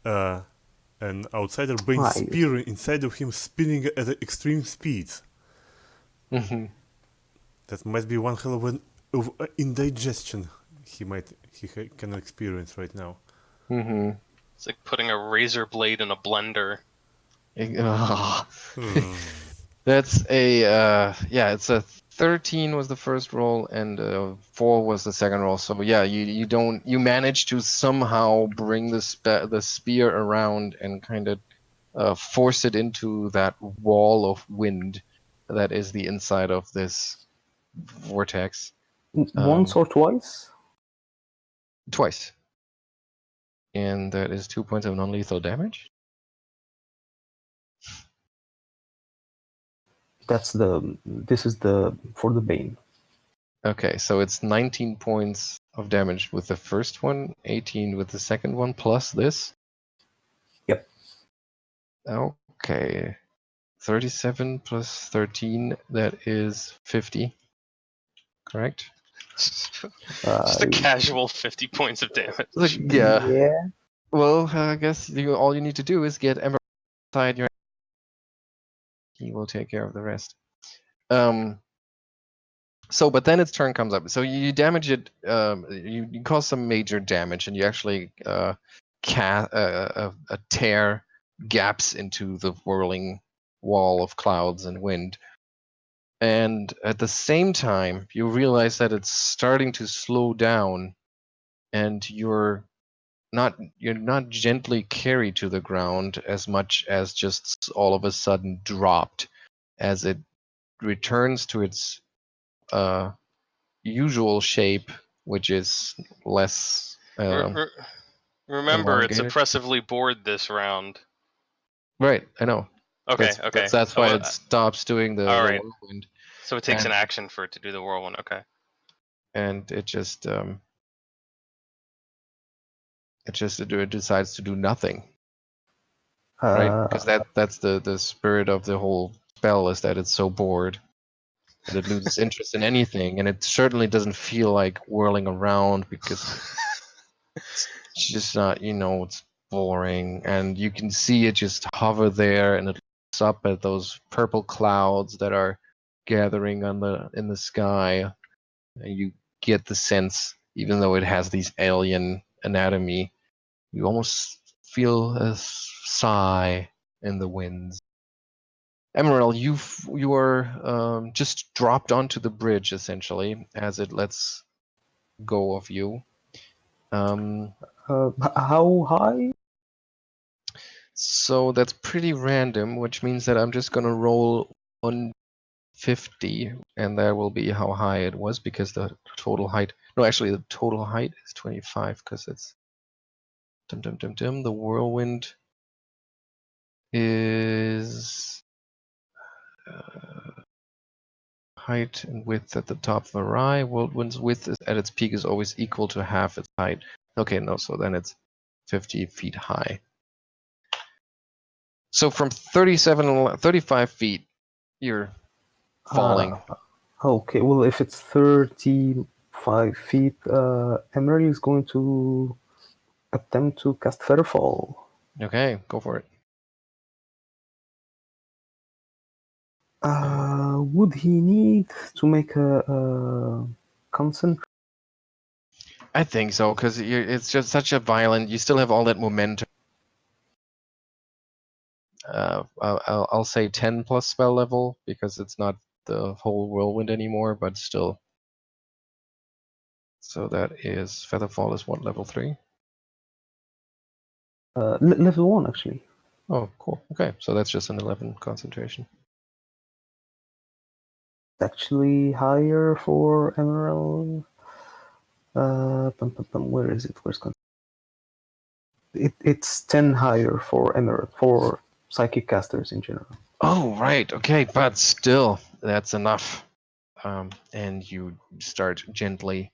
an outsider brain spear inside of him spinning at extreme speeds. Mm-hmm. That might be one hell of an indigestion he can experience right now. Mm-hmm. It's like putting a razor blade in a blender. That's a it's a 13 was the first roll and 4 was the second roll. So yeah, you manage to somehow bring the spear around and kind of force it into that wall of wind that is the inside of this vortex. Once or twice? Twice. And that is 2 points of non-lethal damage. This is for the Bane. Okay, so it's 19 points of damage with the first one, 18 with the second one, plus this. Yep. Okay. 37 plus 13, that is 50. Correct? Just a casual 50 points of damage. Yeah. Well, I guess all you need to do is get Emaírel inside your. He will take care of the rest. So, but then its turn comes up. So you damage it. You cause some major damage, and you actually tear gaps into the whirling wall of clouds and wind. And at the same time, you realize that it's starting to slow down, and you're not gently carried to the ground as much as just all of a sudden dropped, as it returns to its usual shape, which is less. Remember, it's elongated. oppressively bored this round. Right, I know. Okay, That's why it stops doing the whirlwind. So it takes an action for it to do the whirlwind. Okay. And it just it decides to do nothing. Right, because that's the spirit of the whole spell, is that it's so bored that it loses interest in anything, and it certainly doesn't feel like whirling around because it's just not, it's boring, and you can see it just hover there, and it looks up at those purple clouds that are gathering in the sky, and you get the sense, even though it has these alien anatomy, you almost feel a sigh in the winds. Emaírel, you are just dropped onto the bridge essentially as it lets go of you. How high? So that's pretty random, which means that I'm just gonna roll 150, and that will be how high it was, because the total height. No, actually, the total height is 25 because it's. The whirlwind is height and width at the top vary. Whirlwind's width at its peak is always equal to half its height. Okay, no, so then it's 50 feet high. So from 35 feet, you're falling. Okay, well, if it's 35 feet, Emaírel is going to attempt to cast Featherfall. Okay, go for it. Would he need to make a concentration? I think so, because it's just such a violent. You still have all that momentum. I'll say 10 plus spell level, because it's not the whole whirlwind anymore, but still. So that is Featherfall is what, level 3? Level 1, actually. Oh, cool. Okay, so that's just an 11 concentration. Actually higher for Emaírel. Where is it? Where's it's 10 higher for Emaírel, for psychic casters in general. Oh, right. Okay, but still, that's enough. and you start gently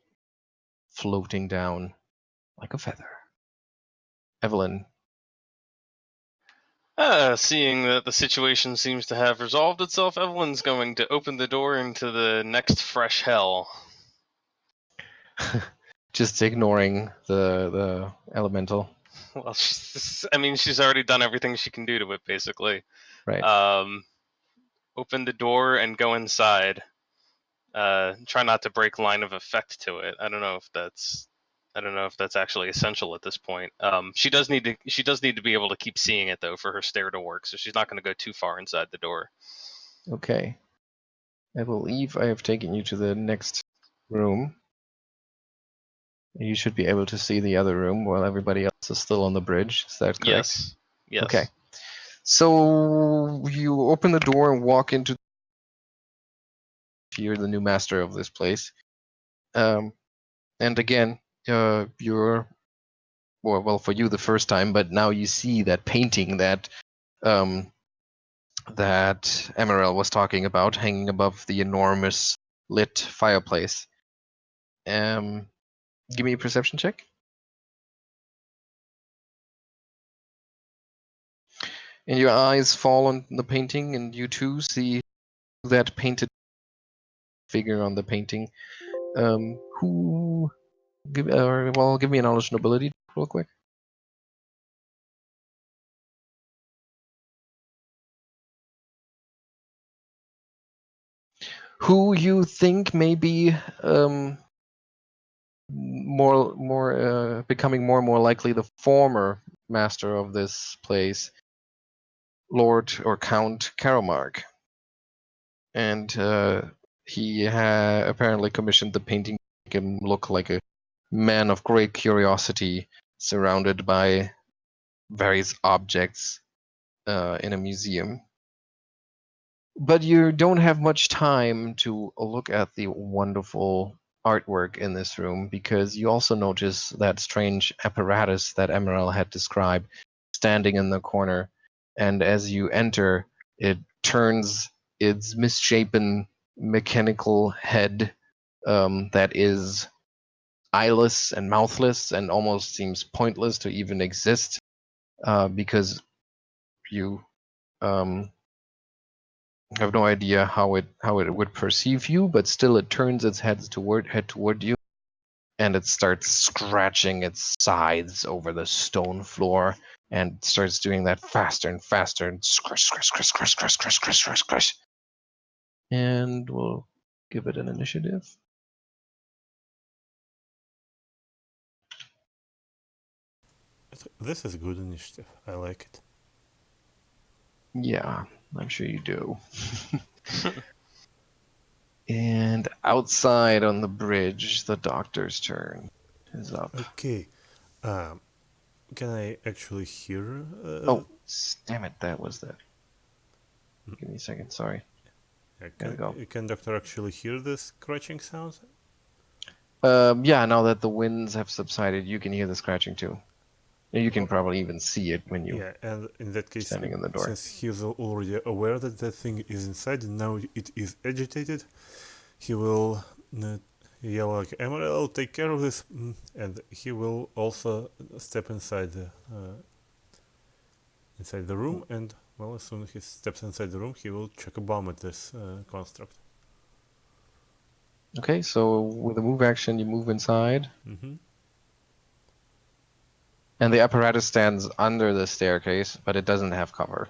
floating down like a feather. Evelyn. Seeing that the situation seems to have resolved itself, Evelyn's going to open the door into the next fresh hell. Just ignoring the elemental. Well, she's already done everything she can do to it, basically. Right. Open the door and go inside. Try not to break line of effect to it. I don't know if that's actually essential at this point. She does need to be able to keep seeing it though for her stare to work, so she's not going to go too far inside the door. Okay. I believe I have taken you to the next room. You should be able to see the other room while everybody else is still on the bridge. Is that correct? Yes. Okay. So you open the door and walk into. You're the new master of this place. And again, you're well for you the first time, but now you see that painting that that Emaírel was talking about, hanging above the enormous lit fireplace. Give me a perception check. And your eyes fall on the painting, and you too see that painted figure on the painting. Give me a knowledge and ability real quick. Who you think may be becoming more and more likely the former master of this place, Lord or Count Karamark. And he apparently commissioned the painting to make him look like a man of great curiosity, surrounded by various objects in a museum. But you don't have much time to look at the wonderful artwork in this room, because you also notice that strange apparatus that Emaírel had described standing in the corner. And as you enter, it turns its misshapen mechanical head that is eyeless and mouthless and almost seems pointless to even exist, because you have no idea how it would perceive you, but still it turns its head toward you, and it starts scratching its sides over the stone floor, and starts doing that faster and faster, and scratch. And we'll give it an initiative. This is a good initiative. I like it. Yeah, I'm sure you do. And outside on the bridge, the doctor's turn is up. Okay. Can I actually hear? Oh, damn it! That was that. Give me a second. Sorry. Can Doctor actually hear the scratching sound? Yeah. Now that the winds have subsided, you can hear the scratching too. You can probably even see it when you. Yeah, and in that case, standing in the door. Since he's already aware that that thing is inside and now it is agitated, he will yell like, Emaírel, take care of this, and he will also step inside the room, and well, as soon as he steps inside the room, he will chuck a bomb at this construct. Okay, so with a move action, you move inside. Mm-hmm. And the apparatus stands under the staircase, but it doesn't have cover.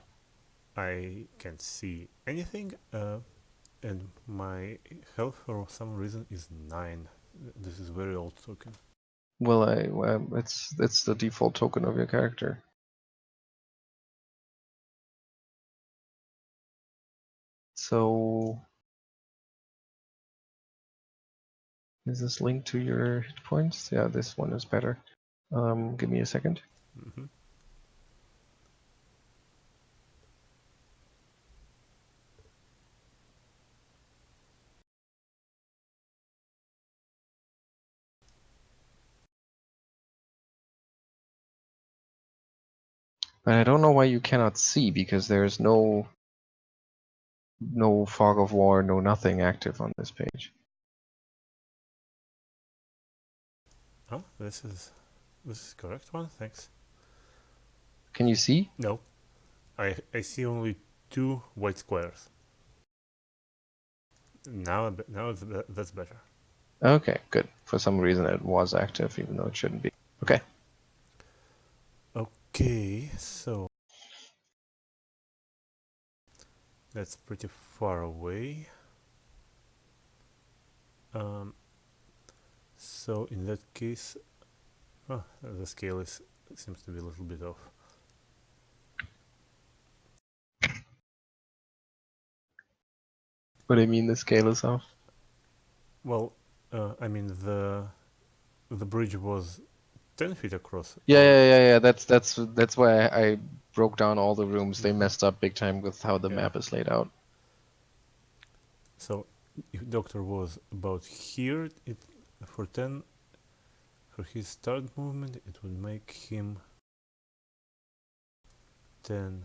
I can't see anything, and my health for some reason is 9. This is very old token. Well, it's the default token of your character. So, is this linked to your hit points? Yeah, this one is better. Give me a second. Mm-hmm. But I don't know why you cannot see, because there's no no fog of war, no nothing active on this page. Oh, this is correct one. Thanks. Can you see? No, I see only 2 white squares. Now that's better. Okay, good. For some reason it was active, even though it shouldn't be. Okay. Okay, so that's pretty far away. So in that case, the scale seems to be a little bit off. What do you mean the scale is off? Well, I mean the bridge was 10 feet across. Yeah. That's why I broke down all the rooms. They messed up big time with how the map is laid out. So if Doctor was about here, for his start movement, it would make him 10,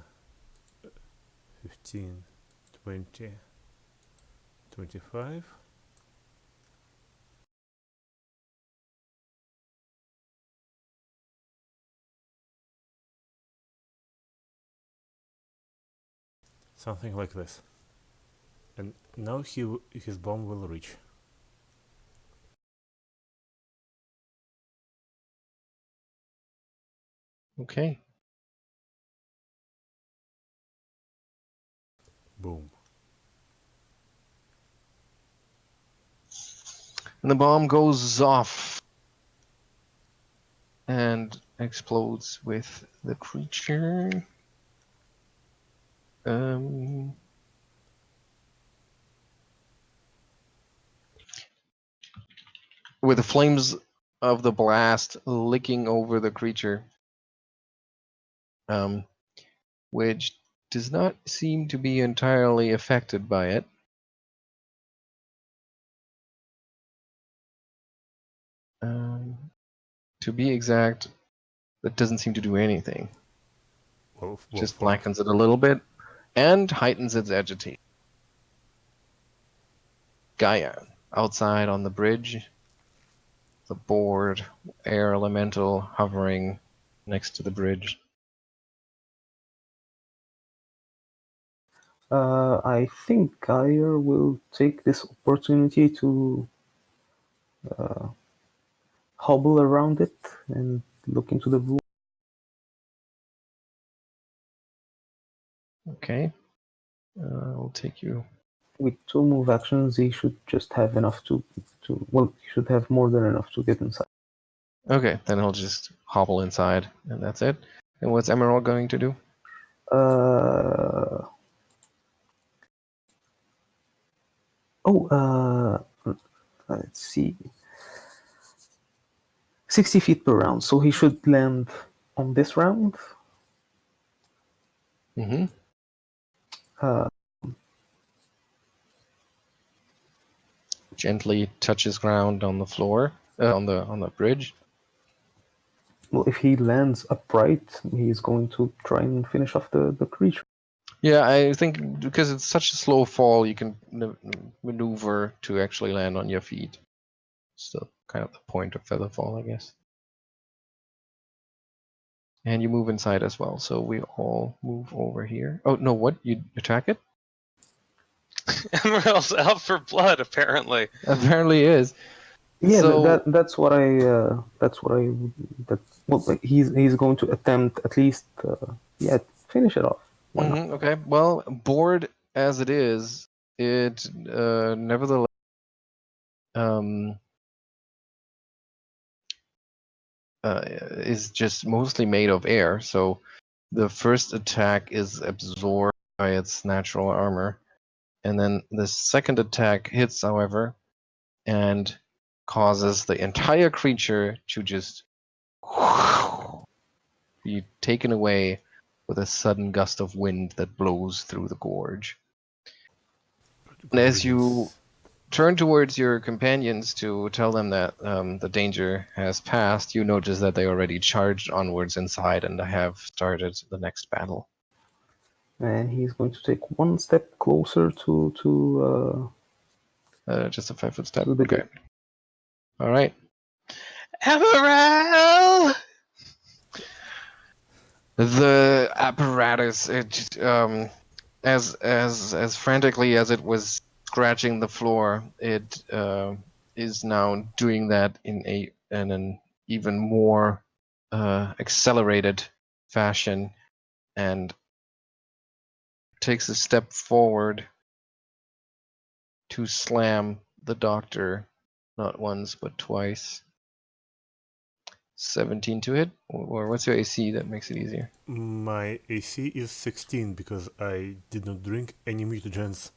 15, 20, 25. Something like this. And now his bomb will reach. Okay. Boom. And the bomb goes off and explodes with the creature. With the flames of the blast licking over the creature, which does not seem to be entirely affected by it. To be exact, that doesn't seem to do anything. Just blackens it a little bit and heightens its agitation. Geier, outside on the bridge, the board, air elemental hovering next to the bridge. I think Geier will take this opportunity to hobble around it and look into the room. Okay. I'll take you. With 2 move actions, he should just have enough to well, he should have more than enough to get inside. Okay, then he'll just hobble inside, and that's it. And what's Emaírel going to do? Let's see. 60 feet per round, so he should land on this round. Mm-hmm. Gently touches ground on the floor, on the bridge. Well, if he lands upright, he's going to try and finish off the creature. Yeah, I think because it's such a slow fall, you can maneuver to actually land on your feet. So kind of the point of feather fall, I guess. And you move inside as well, so we all move over here. Oh no, what? You attack it? Emaírel's out for blood, apparently. Apparently is. Yeah, so, that's what I he's going to attempt at least finish it off. Why not? Okay. Well, bored as it is, it nevertheless is just mostly made of air. So the first attack is absorbed by its natural armor, and then the second attack hits, however, and causes the entire creature to just be taken away with a sudden gust of wind that blows through the gorge. And as you turn towards your companions to tell them that the danger has passed, you notice that they already charged onwards inside and have started the next battle. And he's going to take one step closer to just a 5-foot step. to the Okay. gate. All right. Emarél! The apparatus, as frantically as it was scratching the floor, it is now doing that in an even more accelerated fashion, and takes a step forward to slam the doctor, not once but twice. 17 to hit, or what's your AC that makes it easier? My AC is 16 because I did not drink any mutagens.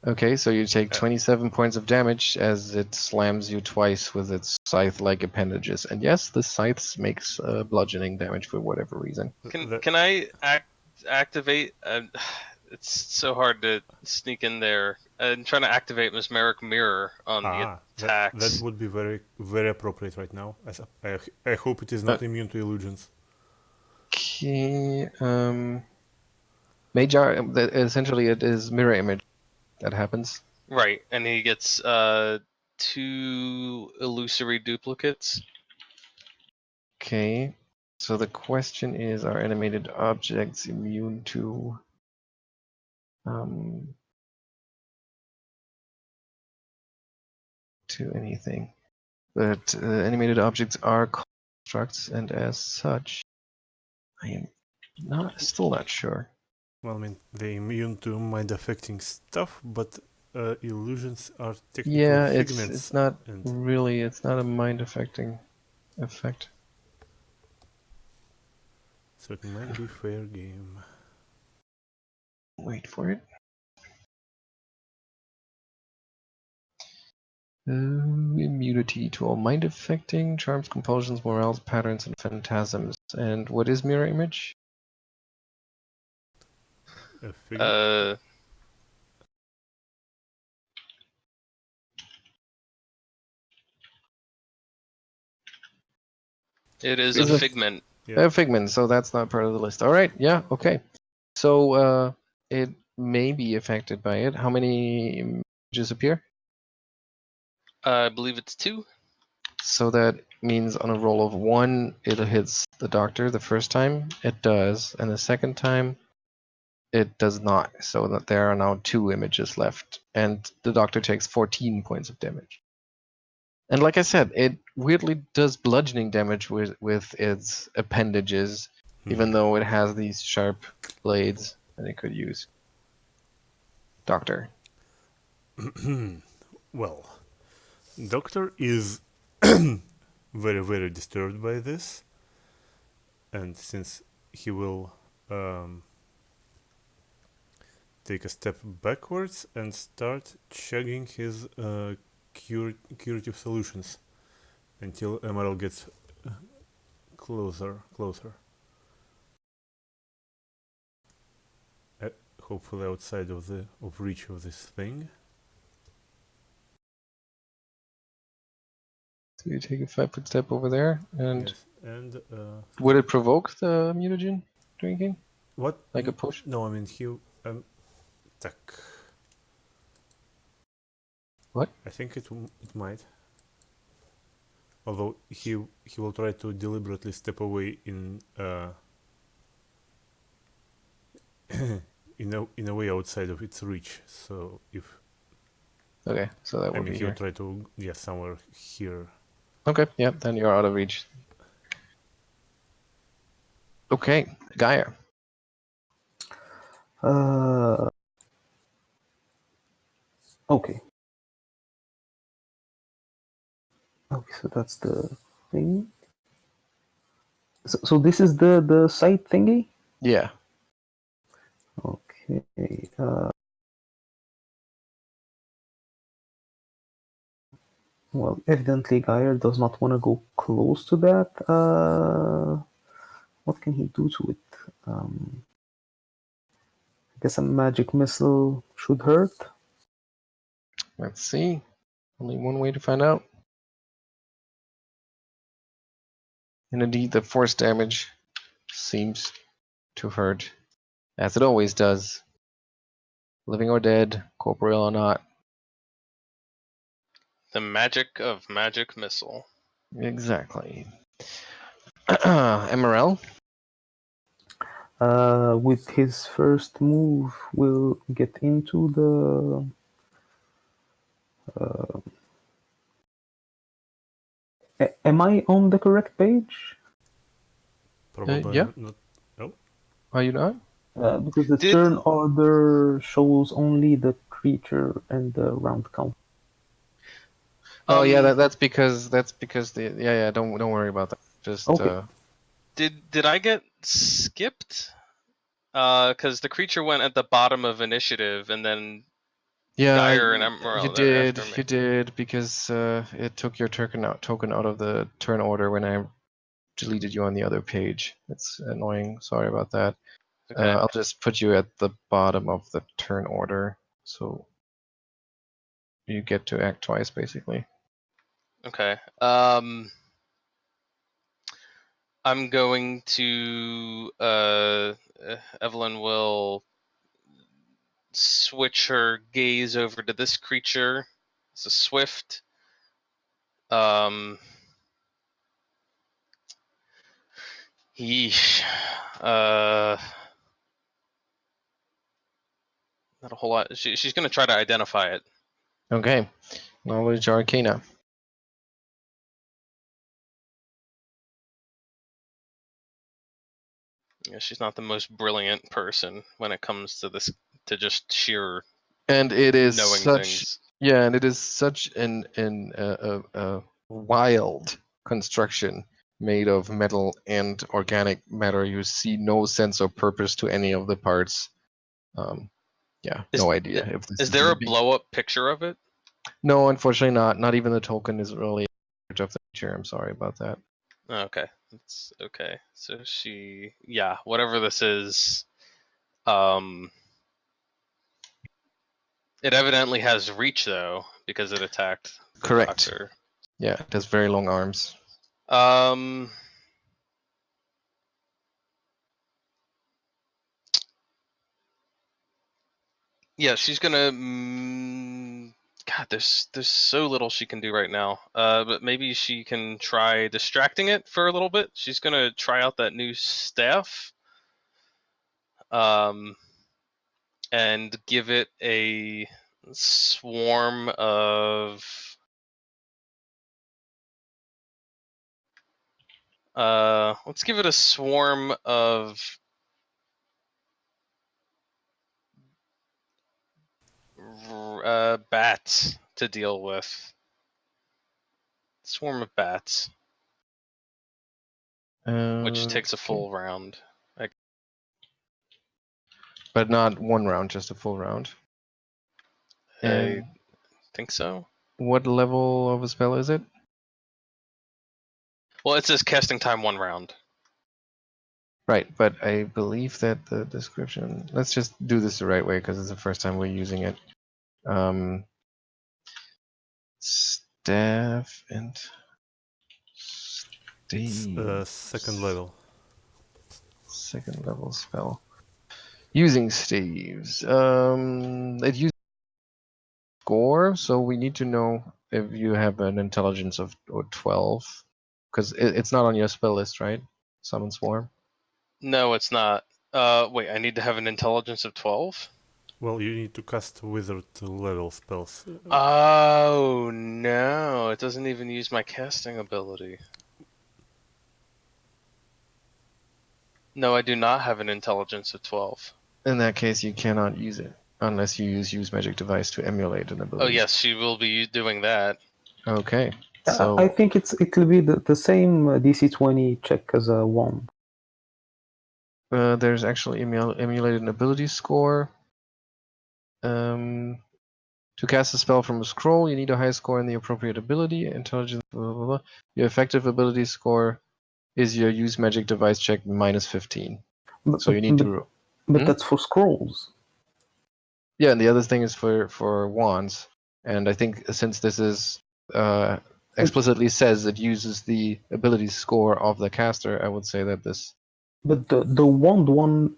Okay, so you take 27 points of damage as it slams you twice with its scythe-like appendages. And yes, the scythe makes bludgeoning damage for whatever reason. Can I activate? It's so hard to sneak in there. I'm trying to activate Mesmeric Mirror on the attacks. That would be very, very appropriate right now. I hope it is not immune to illusions. Okay, Major, essentially it is mirror image that happens. Right, and he gets 2 illusory duplicates. Okay, so the question is, are animated objects immune to anything? But animated objects are constructs, and as such, I am still not sure. Well, I mean, they're immune to mind-affecting stuff, but illusions are technically figments. It's not really, it's not a mind-affecting effect. So it might be fair game. Wait for it. Immunity to all mind-affecting, charms, compulsions, morals, patterns, and phantasms. And what is mirror image? A figment? It is a figment. A figment, so that's not part of the list. All right, yeah, okay. So it may be affected by it. How many images appear? I believe it's 2. So that means on a roll of 1, it hits the doctor the first time. It does, and the second time, it does not. So that there are now 2 images left, and the doctor takes 14 points of damage. And like I said, it weirdly does bludgeoning damage with its appendages, even though it has these sharp blades that it could use. Doctor. Well, Doctor is very, very disturbed by this, and since he will take a step backwards and start chugging his curative solutions until Emaírel gets closer. Hopefully outside of reach of this thing. So you take a 5-foot step over there, and yes, and would it provoke the mutagen drinking? What? Like a push? No, I mean he tak. What? I think it might. Although he will try to deliberately step away in in a way outside of its reach. So if okay, so that would be he'll here. try to somewhere here. Okay, yeah, then you're out of reach. Okay, Geier. Okay. Okay, so that's the thing. So this is the site thingy? Yeah. Okay. Well, evidently Geier does not want to go close to that. What can he do to it? I guess a magic missile should hurt. Let's see. Only one way to find out. And indeed, the force damage seems to hurt as it always does. Living or dead, corporeal or not. The magic of magic missile. Exactly. Emaírel? With his first move, we'll get into the am I on the correct page? Probably Yeah. not. Oh, Are you not? Because the turn order shows only the creature and the round count. Oh yeah, that's because the yeah. Don't worry about that. Just Okay. Did I get skipped? Because the creature went at the bottom of initiative, and then yeah, Geier and Emaírel you are did, after me. you did because it took your token out of the turn order when I deleted you on the other page. It's annoying. Sorry about that. Okay. I'll just put you at the bottom of the turn order, so you get to act twice, basically. Okay. I'm going to Evelyn will switch her gaze over to this creature. It's a swift. Yeesh. Not a whole lot. She's gonna try to identify it. Okay. Knowledge Arcana. Yeah, she's not the most brilliant person when it comes to this, to just sheer And it is knowing such things. yeah, and it is such an wild construction made of metal and organic matter. You see no sense or purpose to any of the parts. Yeah, no idea if this Is is there gonna a be. blow up picture of it? No, unfortunately not. Not even the token is really of the nature. I'm sorry about that. Okay, that's okay. So yeah, whatever this is, it evidently has reach though because it attacked the Correct. doctor. Yeah, it has very long arms. Yeah, she's gonna. God, there's so little she can do right now. But maybe she can try distracting it for a little bit. She's gonna try out that new staff. And give it a swarm of. Let's give it a swarm of bats to deal with. Swarm of bats, which takes a full round. But not one round, just a full round. I think so. What level of a spell is it? Well, it says casting time 1 round. Right, but I believe that the description. Let's just do this the right way because it's the first time we're using it. Staff and it's second level. Second level spell. Using staves. It uses score, so we need to know if you have an intelligence of 12, because it's not on your spell list, right? Summon Swarm. No, it's not. Wait, I need to have an intelligence of 12? Well, you need to cast wizard level spells. Oh no, it doesn't even use my casting ability. No, I do not have an intelligence of 12. In that case, you cannot use it unless you use magic device to emulate an ability. Oh yes, she will be doing that. Okay. So I think it'll be the same DC 20 check as a wand. there's actually emulated an ability score. To cast a spell from a scroll, you need a high score in the appropriate ability, intelligence, blah, blah, blah. Your effective ability score is your use magic device check minus 15. So you need to. But that's for scrolls. Yeah, and the other thing is for wands. And I think since this is explicitly says it uses the ability score of the caster, I would say that this But the wand one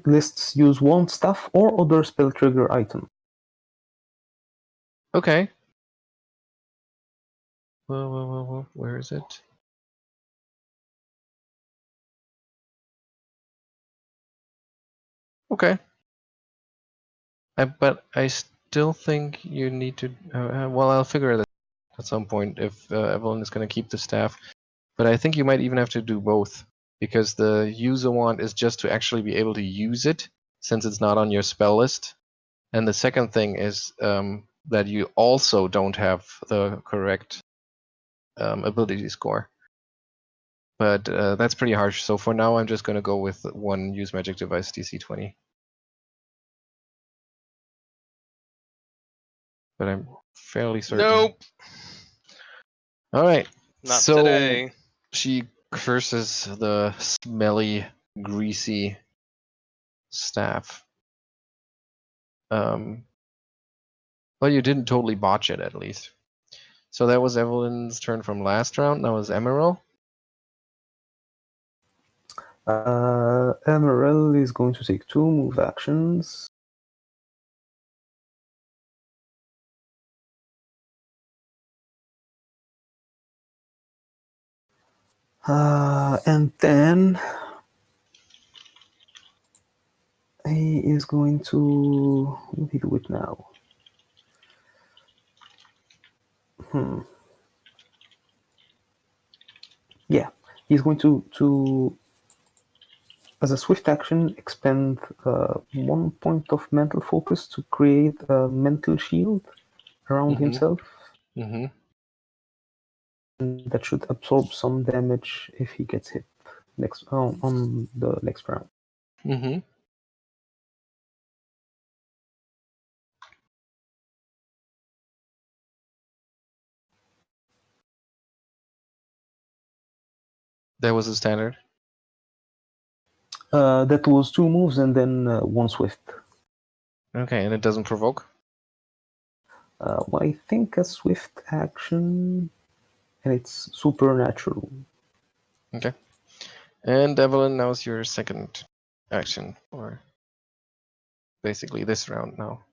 lists use wand staff or other spell trigger item. Okay. Well, where is it? Okay. But I still think you need to. Well, I'll figure that at some point if Evelyn is going to keep the staff. But I think you might even have to do both, because the user wand is just to actually be able to use it, since it's not on your spell list. And the second thing is that you also don't have the correct ability score. But that's pretty harsh. So for now, I'm just going to go with one use magic device DC 20. But I'm fairly certain. Nope. All right. Not so today. She curses the smelly, greasy staff. Well, you didn't totally botch it, at least. So that was Evelyn's turn from last round. Now is Emaírel. Emaírel is going to take 2 move actions. And then he is going to... What will he do it now? Yeah, he's going to as a swift action, expend 1 point of mental focus to create a mental shield around himself. Mm-hmm. And that should absorb some damage if he gets hit on the next round. Mm-hmm. That was the standard. That was 2 moves and then 1 swift. Okay, and it doesn't provoke? Well, I think a swift action, and it's supernatural. Okay. And Evelyn, now's your second action, or basically this round now.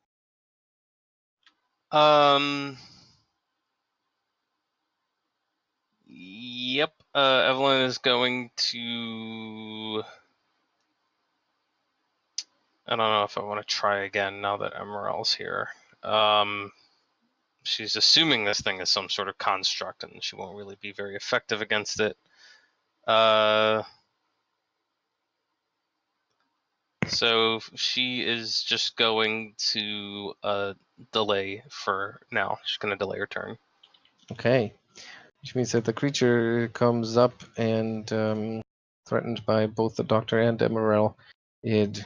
Yep. Evelyn is going to. I don't know if I want to try again now that Emaírel's here. She's assuming this thing is some sort of construct, and she won't really be very effective against it. So she is just going to delay for now. She's going to delay her turn. Okay. Which means that the creature comes up and threatened by both the Doctor and Emaírel. It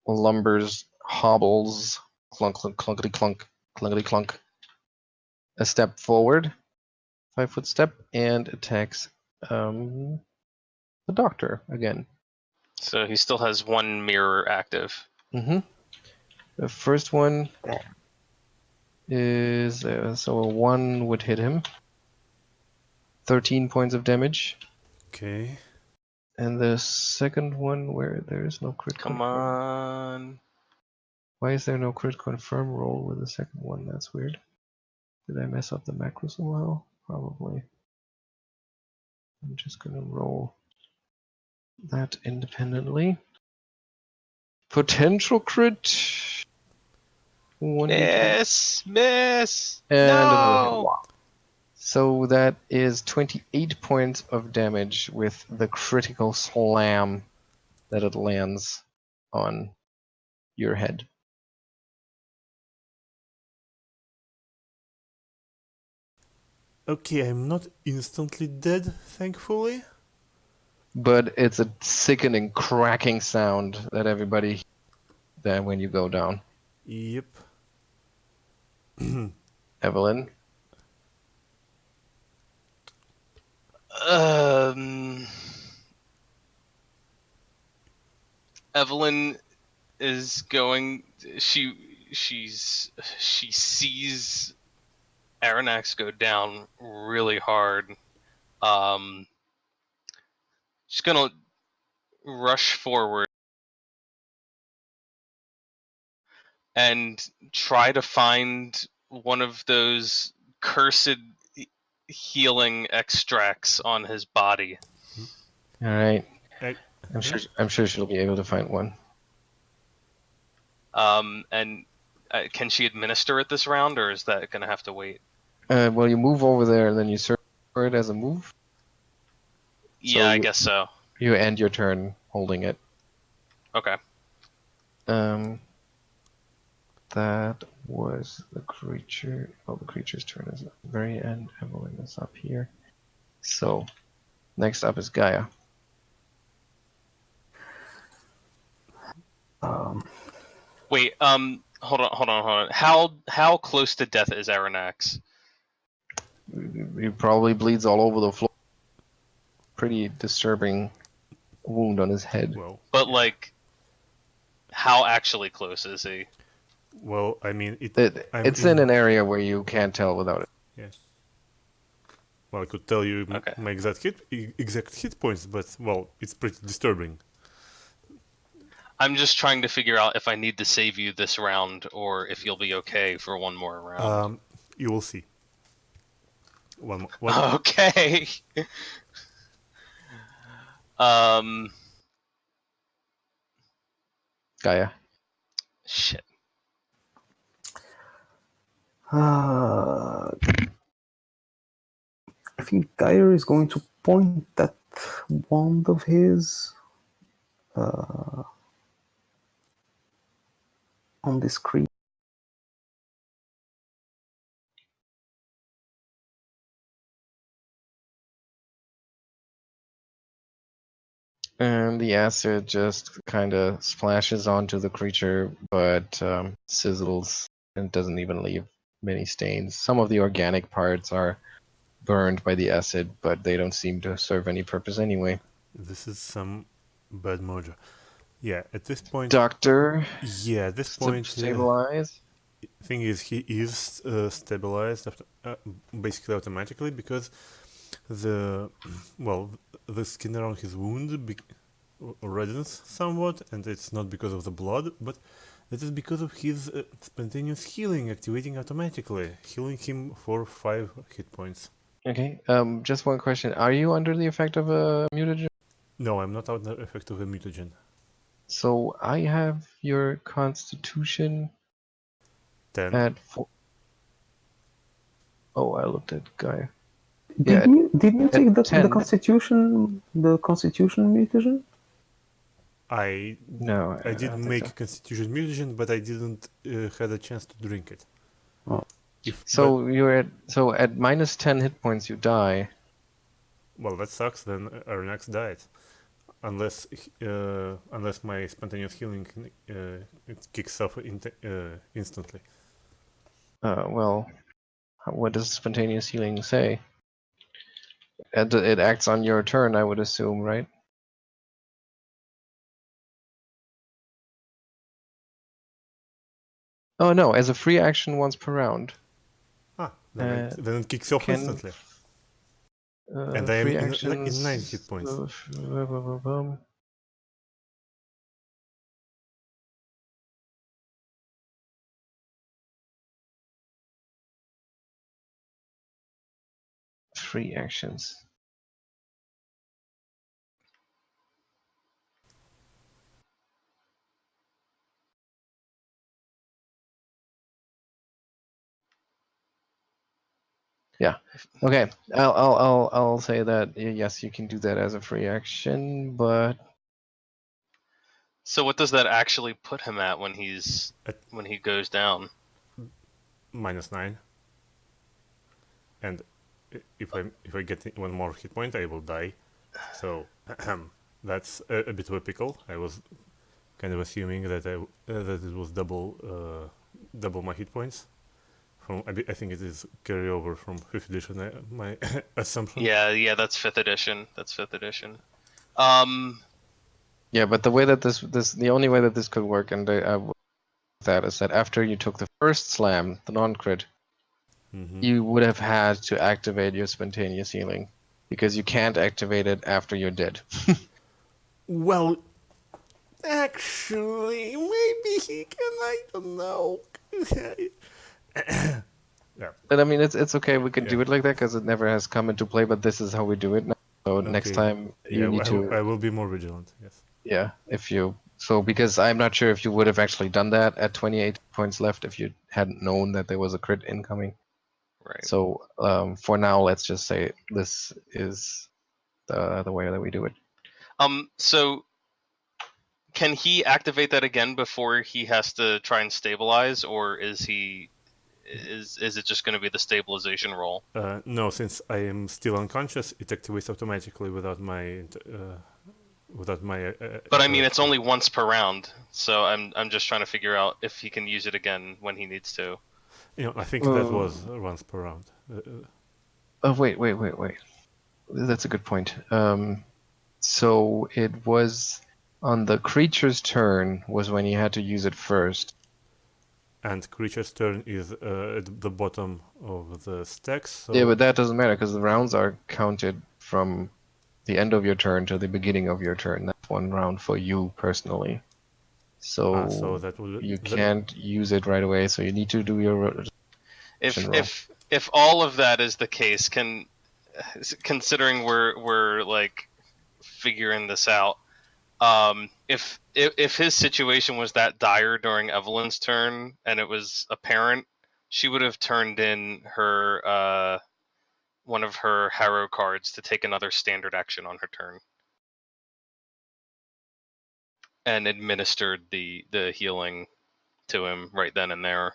lumbers, hobbles, clunk, clunk, clunkety clunk, clunkety clunk, a step forward, 5-foot step, and attacks the Doctor again. So he still has 1 mirror active. Mm-hmm. The first one is so a 1 would hit him. 13 points of damage. Okay. And the second one, where there is no crit Come confirm. on. Why is there no crit confirm roll with the second one? That's weird. Did I mess up the macro somehow? Probably. I'm just gonna roll that independently. Potential crit. 1d10. Miss! And another hit. No! So that is 28 points of damage with the critical slam that it lands on your head. Okay, I'm not instantly dead, thankfully. But it's a sickening cracking sound that everybody then when you go down. Yep. Evelyn. Evelyn is going. She sees Arronax go down really hard. She's gonna rush forward and try to find one of those cursed healing extracts on his body. All right. I, I'm sure she'll be able to find one. And can she administer it this round, or is that gonna have to wait? Well, you move over there and then you search for it as a move. Yeah, I guess so. You end your turn holding it. Okay. That was the creature. Oh, the creature's turn is at the very end. Evelyn is up here. So, next up is Geier. Wait. Hold on. How close to death is Arronax? He probably bleeds all over the floor. Pretty disturbing wound on his head. well, But like, how actually close is he? well, I mean, It's in an area where you can't tell without it. Yeah. Well, I could tell you Okay. my exact hit points, but well, it's pretty disturbing. I'm just trying to figure out if I need to save you this round, or if you'll be okay for one more round. You will see. One. Okay. Geier. Shit. I think Geier is going to point that wand of his on this creature. And the acid just kind of splashes onto the creature, but sizzles and doesn't even leave many stains. Some of the organic parts are burned by the acid, but they don't seem to serve any purpose anyway. This is some bad mojo. Yeah, at this point. Doctor. Yeah, at this point. Stabilize. Thing is, he is stabilized basically automatically because the skin around his wound reddens somewhat, and it's not because of the blood, but it is because of his spontaneous healing activating automatically, healing him for 5 hit points. Okay. Just one question: are you under the effect of a mutagen? No, I'm not under the effect of a mutagen. So I have your Constitution 10. at 4. Oh, I looked at Geier. Did you take the 10. Constitution mutagen? I did make a Constitution mutagen, but I didn't had a chance to drink it. Oh. So at minus 10 hit points you die. Well, that sucks. Then Arronax died, unless my spontaneous healing it kicks off instantly. Well, what does spontaneous healing say? It acts on your turn, I would assume, right? Oh no, as a free action once per round. Then it kicks off instantly. And I am in 9 hit points. Free actions. Yeah. Okay. I'll say that yes, you can do that as a free action, but So what does that actually put him at when he goes down? -9. And if I get 1 more hit point, I will die. So that's a bit of a pickle. I was kind of assuming that that it was double my hit points. I think it is carryover from 5th edition. My assumption. Yeah, that's 5th edition. yeah, but the way that the only way that this could work, and that is that after you took the first slam, the non-crit, you would have had to activate your spontaneous healing because you can't activate it after you're dead. Well, actually, maybe he can. I don't know. Yeah. But I mean, it's okay. We can Yeah. do it like that because it never has come into play. But this is how we do it now. So next Okay. time you Yeah, need to, I will be more vigilant. Yes. yeah. If you because I'm not sure if you would have actually done that at 28 points left if you hadn't known that there was a crit incoming. Right. So for now, let's just say this is the way that we do it. So can he activate that again before he has to try and stabilize, or is it just going to be the stabilization roll? No, since I am still unconscious, it activates automatically without my But I mean, it's only once per round, so I'm just trying to figure out if he can use it again when he needs to. I think that was once per round. Oh wait. That's a good point. So it was on the creature's turn was when he had to use it first. And creature's turn is at the bottom of the stacks. So Yeah, but that doesn't matter because the rounds are counted from the end of your turn to the beginning of your turn. That's one round for you personally. So that would you can't use it right away. So you need to do your If all of that is the case, considering we're like figuring this out, if his situation was that dire during Evelyn's turn and it was apparent, she would have turned in her one of her Harrow cards to take another standard action on her turn and administered the healing to him right then and there.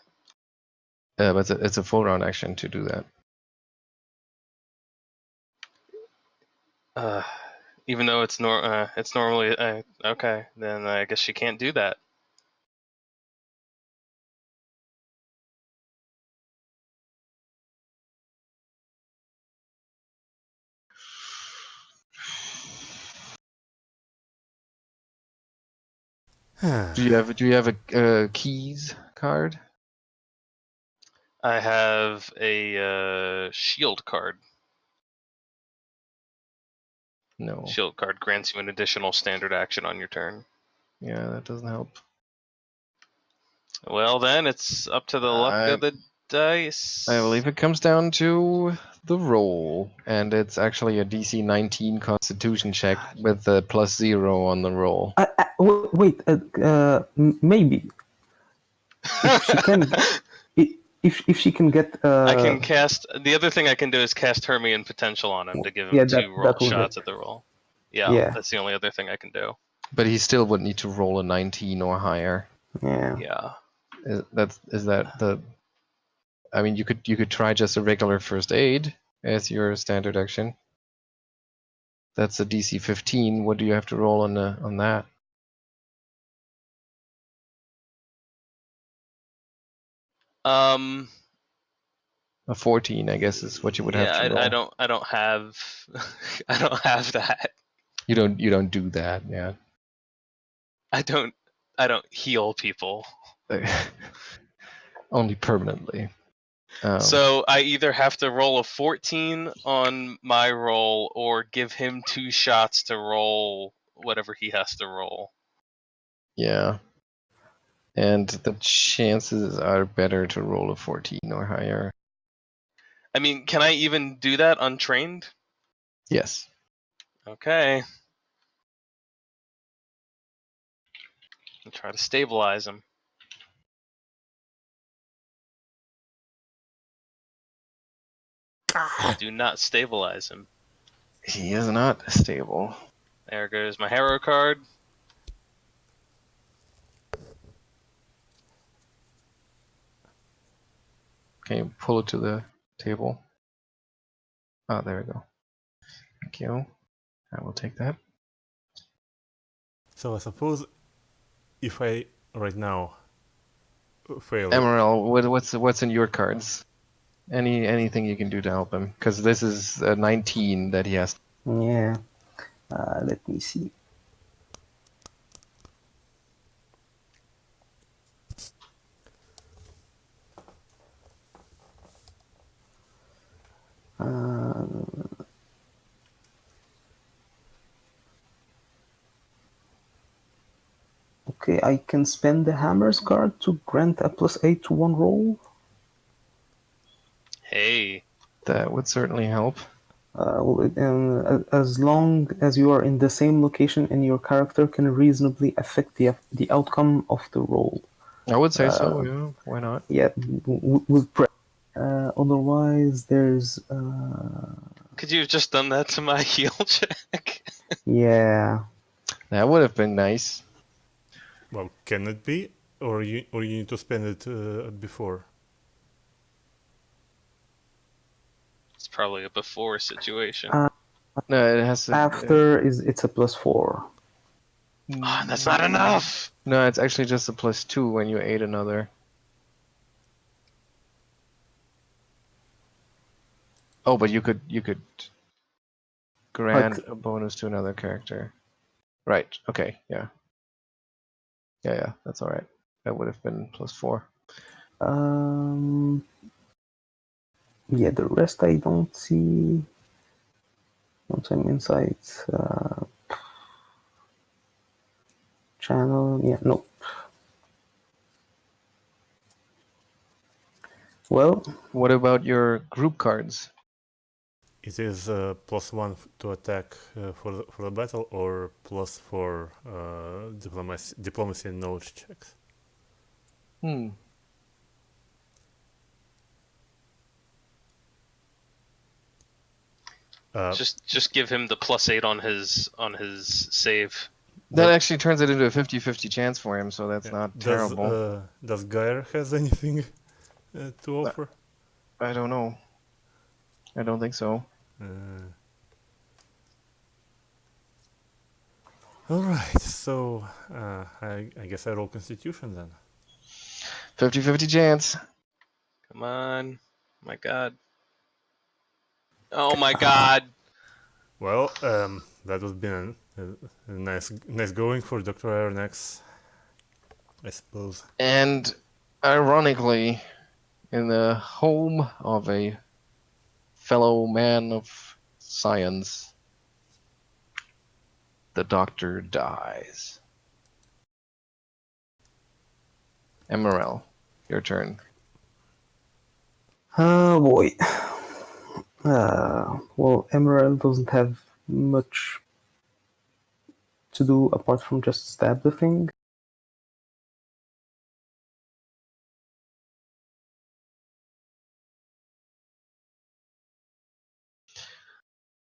but it's a full round action to do that. Even though it's normally okay, then I guess she can't do that. Do you have a keys card? I have a shield card. No. Shield card grants you an additional standard action on your turn. Yeah, that doesn't help. Well, then it's up to the luck of the dice. I believe it comes down to the roll, and it's actually a DC 19 Constitution check with the +0 on the roll. Wait, maybe if she can, if she can get. I can cast. The other thing I can do is cast Hermian Potential on him to give him Yeah, two shots at the roll. Yeah, that's the only other thing I can do. But he still would need to roll a 19 or higher. Yeah. Is that the? I mean, you could try just a regular first aid as your standard action. That's a DC 15. What do you have to roll on that? A 14, I guess, is what you would have to roll. I don't have I don't have that. You don't do that, yeah. I don't heal people. Only permanently. So I either have to roll a 14 on my roll or give him 2 shots to roll whatever he has to roll. Yeah. And the chances are better to roll a 14 or higher. I mean, can I even do that untrained? Yes. Okay. I'll try to stabilize him. Do not stabilize him. He is not stable. There goes my Harrow card. Can you pull it to the table? Ah, there we go. Thank you. I will take that. So I suppose if I right now fail. Emaírel, what's in your cards? Anything you can do to help him? Because this is a 19 that he has. Yeah. Let me see. Okay, I can spend the Hammers card to grant a +8 to one roll. Hey. That would certainly help. As long as you are in the same location and your character can reasonably affect the outcome of the roll. I would say so, yeah. Why not? Yeah, with prep. Otherwise, there's... Could you have just done that to my heal check? yeah. That would have been nice. Well, can it be? Or you need to spend it before? It's probably a before situation. No, it has to... After it's a +4. That's not enough! No, it's actually just a +2 when you aid another. Oh, but you could grant a bonus to another character. Right, okay, yeah. Yeah, that's alright. That would have been +4. Yeah, the rest I don't see. One-time insights. Channel, yeah, nope. Well, what about your group cards? It is +1 to attack for the battle, or plus for diplomacy and knowledge checks. Just give him the +8 on his save. That actually turns it into a 50-50 chance for him, so that's not terrible. Does Geier has anything to offer? I don't know. I don't think so. Alright, so I guess I roll Constitution then. 50-50 chance. Come on. My god. Oh my god. Well, that was been a nice going for Dr. Arronax, I suppose. And ironically, in the home of a fellow man of science, the doctor dies. Emaírel, your turn. Oh boy. Well, Emaírel doesn't have much to do apart from just stab the thing.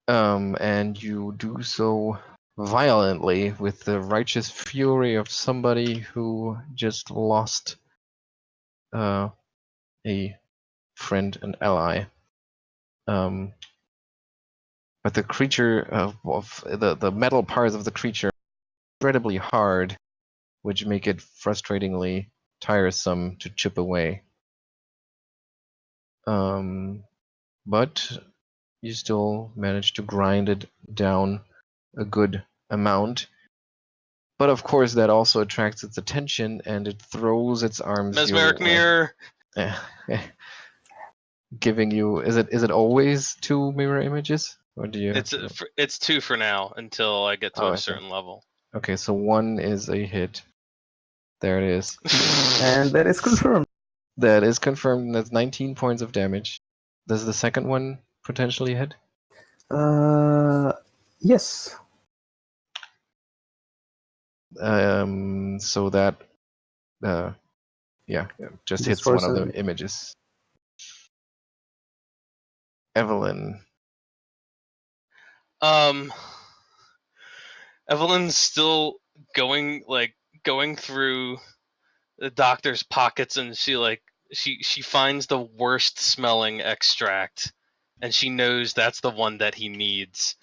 And you do so violently with the righteous fury of somebody who just lost a friend and ally. But the creature of the metal parts of the creature are incredibly hard, which make it frustratingly tiresome to chip away. But you still manage to grind it down a good amount. But of course, that also attracts its attention, and it throws its arms Mesmeric your way. mirror. Giving you, is it always 2 mirror images, or do you? It's 2 for now until I get to a certain level. Okay, so 1 is a hit. There it is. And that is confirmed. That is confirmed, and that's 19 points of damage. Does the second one potentially hit? Yes. So that, just hits one of the images. Evelyn. Evelyn's still going through the doctor's pockets, and she finds the worst smelling extract, and she knows that's the one that he needs,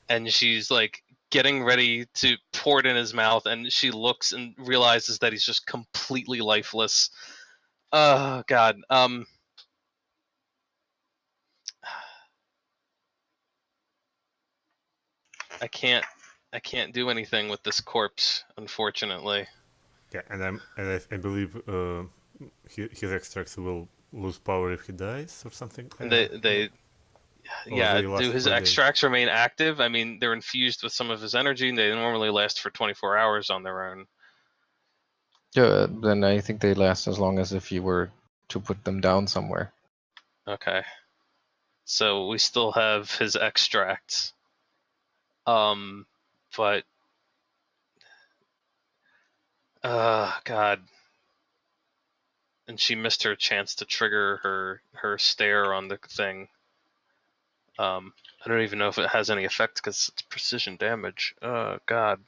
and she's like getting ready to pour it in his mouth, and she looks and realizes that he's just completely lifeless. Oh god. I can't do anything with this corpse, unfortunately. Yeah, and I believe his extracts will lose power if he dies or something. And do his extracts remain active? I mean, they're infused with some of his energy, and they normally last for 24 hours on their own. Yeah, then I think they last as long as if you were to put them down somewhere. Okay. So we still have his extracts. But God. And she missed her chance to trigger her stare on the thing. I don't even know if it has any effect because it's precision damage. Oh God.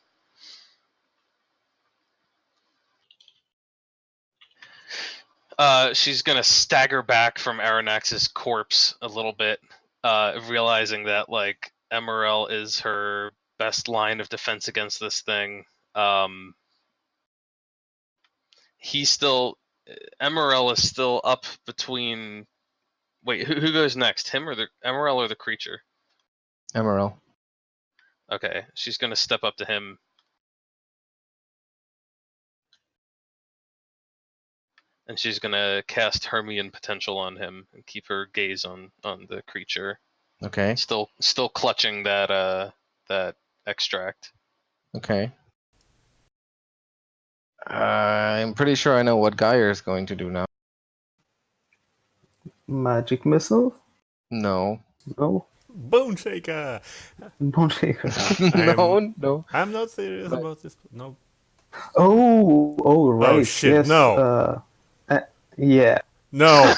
She's gonna stagger back from Arronax's corpse a little bit, realizing that like Emaírel is her best line of defense against this thing. Emaírel is still up between. Wait, who goes next? Him or the Emaírel or the creature? Emaírel. Okay, she's gonna step up to him. And she's gonna cast Hermian potential on him and keep her gaze on the creature. Okay. Still clutching that extract. Okay. I'm pretty sure I know what Geier is going to do now. Magic missile? No. No. Bone Shaker! Bone Shaker. No. I'm not serious But- about this. No. Oh, right. shit, yes. no. Yeah. No!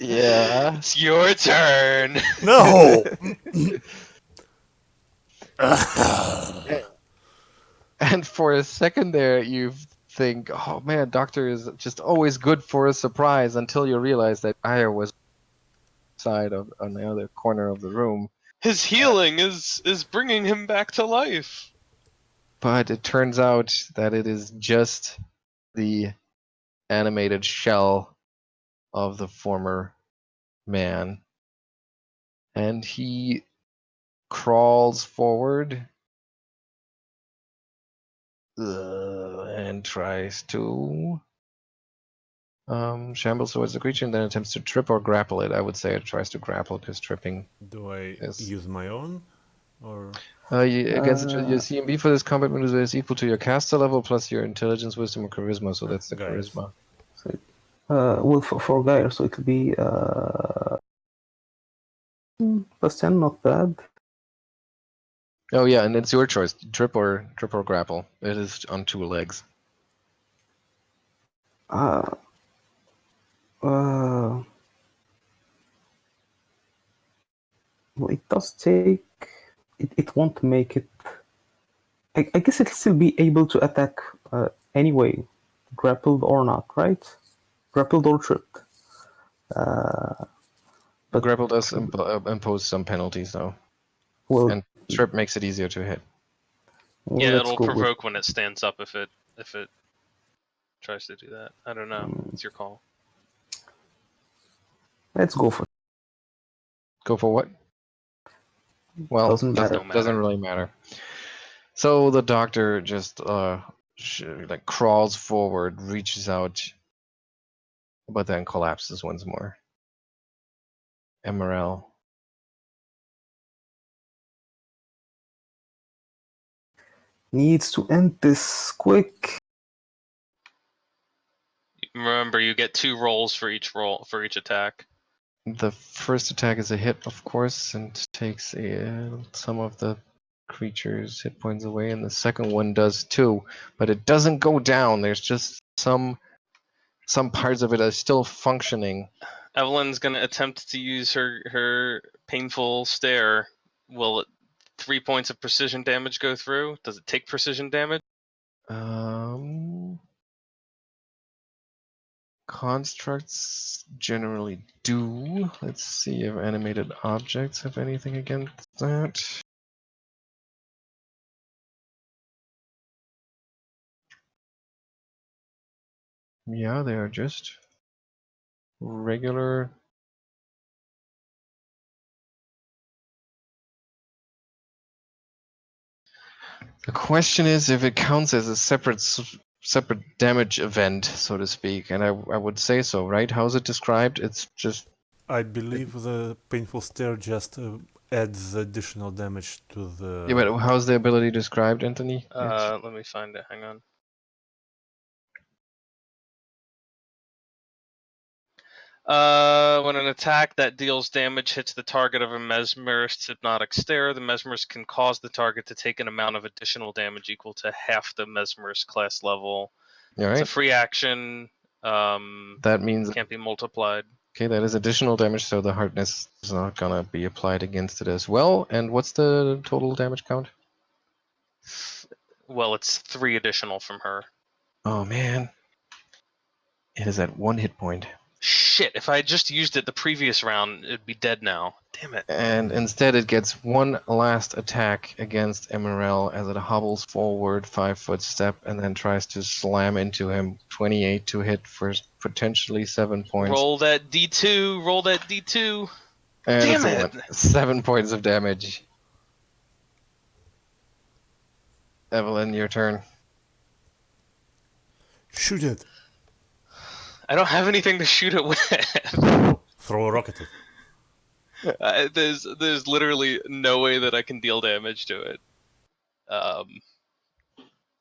Yeah. It's your turn. No! And for a second there, you think, oh man, Doctor is just always good for a surprise, until you realize that Geier was on the other corner of the room. His healing is bringing him back to life. But it turns out that it is just the animated shell of the former man. And he crawls forward and tries to shambles towards the creature and then attempts to trip or grapple it. I would say it tries to grapple because tripping. Do I Yes. use my own? Or Against your CMB for this combat maneuver is equal to your caster level plus your intelligence, wisdom, or charisma. So that's the Guys. charisma. Well, for Geier, so it'll be +10, not bad. Oh yeah, and it's your choice: trip or grapple. It is on 2 legs. Well, it does take. It won't make it. I guess it'll still be able to attack anyway, grappled or not, right? Grappled or tripped. But grapple does impose some penalties, though, Well, and trip makes it easier to hit. well, Yeah, let's it'll go with- provoke when it stands up if it tries to do that. I don't know. It's your call. Let's go for. Go for what? Well, Doesn't matter. Doesn't really matter. So the Doctor just crawls forward, reaches out, but then collapses once more. Emaírel. Needs to end this quick. Remember, you get 2 rolls for each attack. The first attack is a hit, of course, and takes some of the creature's hit points away, and the second one does too, but it doesn't go down. There's just some parts of it are still functioning. Evelyn's gonna attempt to use her painful stare. Will 3 points of precision damage go through? Does it take precision damage? Constructs generally do. Let's see if animated objects have anything against that. Yeah, they are just regular. The question is if it counts as a separate damage event, so to speak, and I would say so, right? How's it described? It's just. I believe the painful stare just adds additional damage to the... Yeah, but how's the ability described, Anthony? Let me find it. Hang on. When an attack that deals damage hits the target of a mesmerist's hypnotic stare, the mesmerist can cause the target to take an amount of additional damage equal to half the mesmerist class level. All right. It's a free action. That means Can't be multiplied. okay. That is additional damage, so the hardness is not gonna be applied against it as well. And what's the total damage count? Well, it's 3 additional from her. Oh man, it is at 1 hit point. Shit! If I had just used it the previous round, it'd be dead now. Damn it! And instead, it gets one last attack against Emaírel as it hobbles forward 5-foot step and then tries to slam into him. 28 to hit for potentially 7 points. Roll that D2. Roll that D2. And Damn it's it! 7 points of damage. Evelyn, your turn. Shoot it! I don't have anything to shoot it with. Throw a rocket at it. There's literally no way that I can deal damage to it.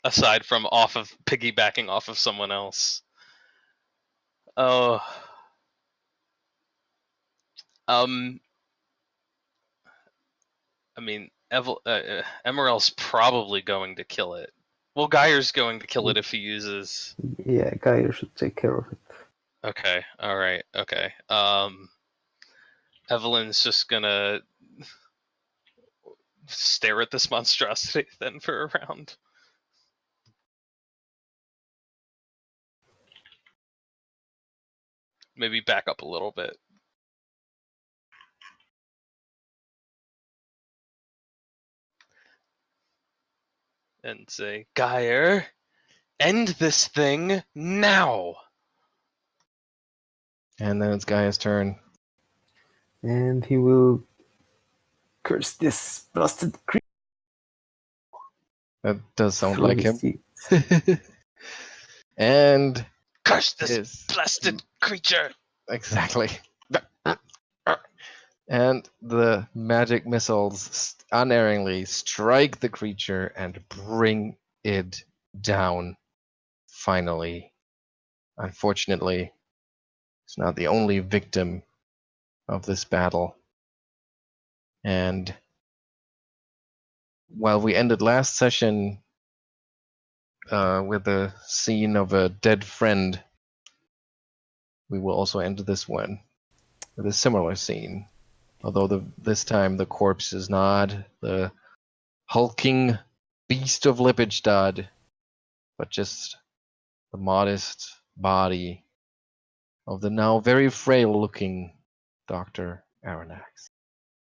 Aside from piggybacking off of someone else. Oh. I mean, Emaírel's probably going to kill it. Well, Geier's going to kill it if he uses. Yeah, Geier should take care of it. Okay. All right. Okay. Evelyn's just gonna stare at this monstrosity then for a round. Maybe back up a little bit. And say, Geier, end this thing now! And then it's Gaia's turn. And he will curse this blasted creature. That does sound through like his him. teeth. And Curse this his blasted creature! exactly. And the magic missiles unerringly strike the creature and bring it down. Finally. Unfortunately, it's not the only victim of this battle. And while we ended last session with a scene of a dead friend, we will also end this one with a similar scene. Although this time the corpse is not the hulking beast of Lippigstad, but just the modest body of the now very frail-looking Dr. Arronax.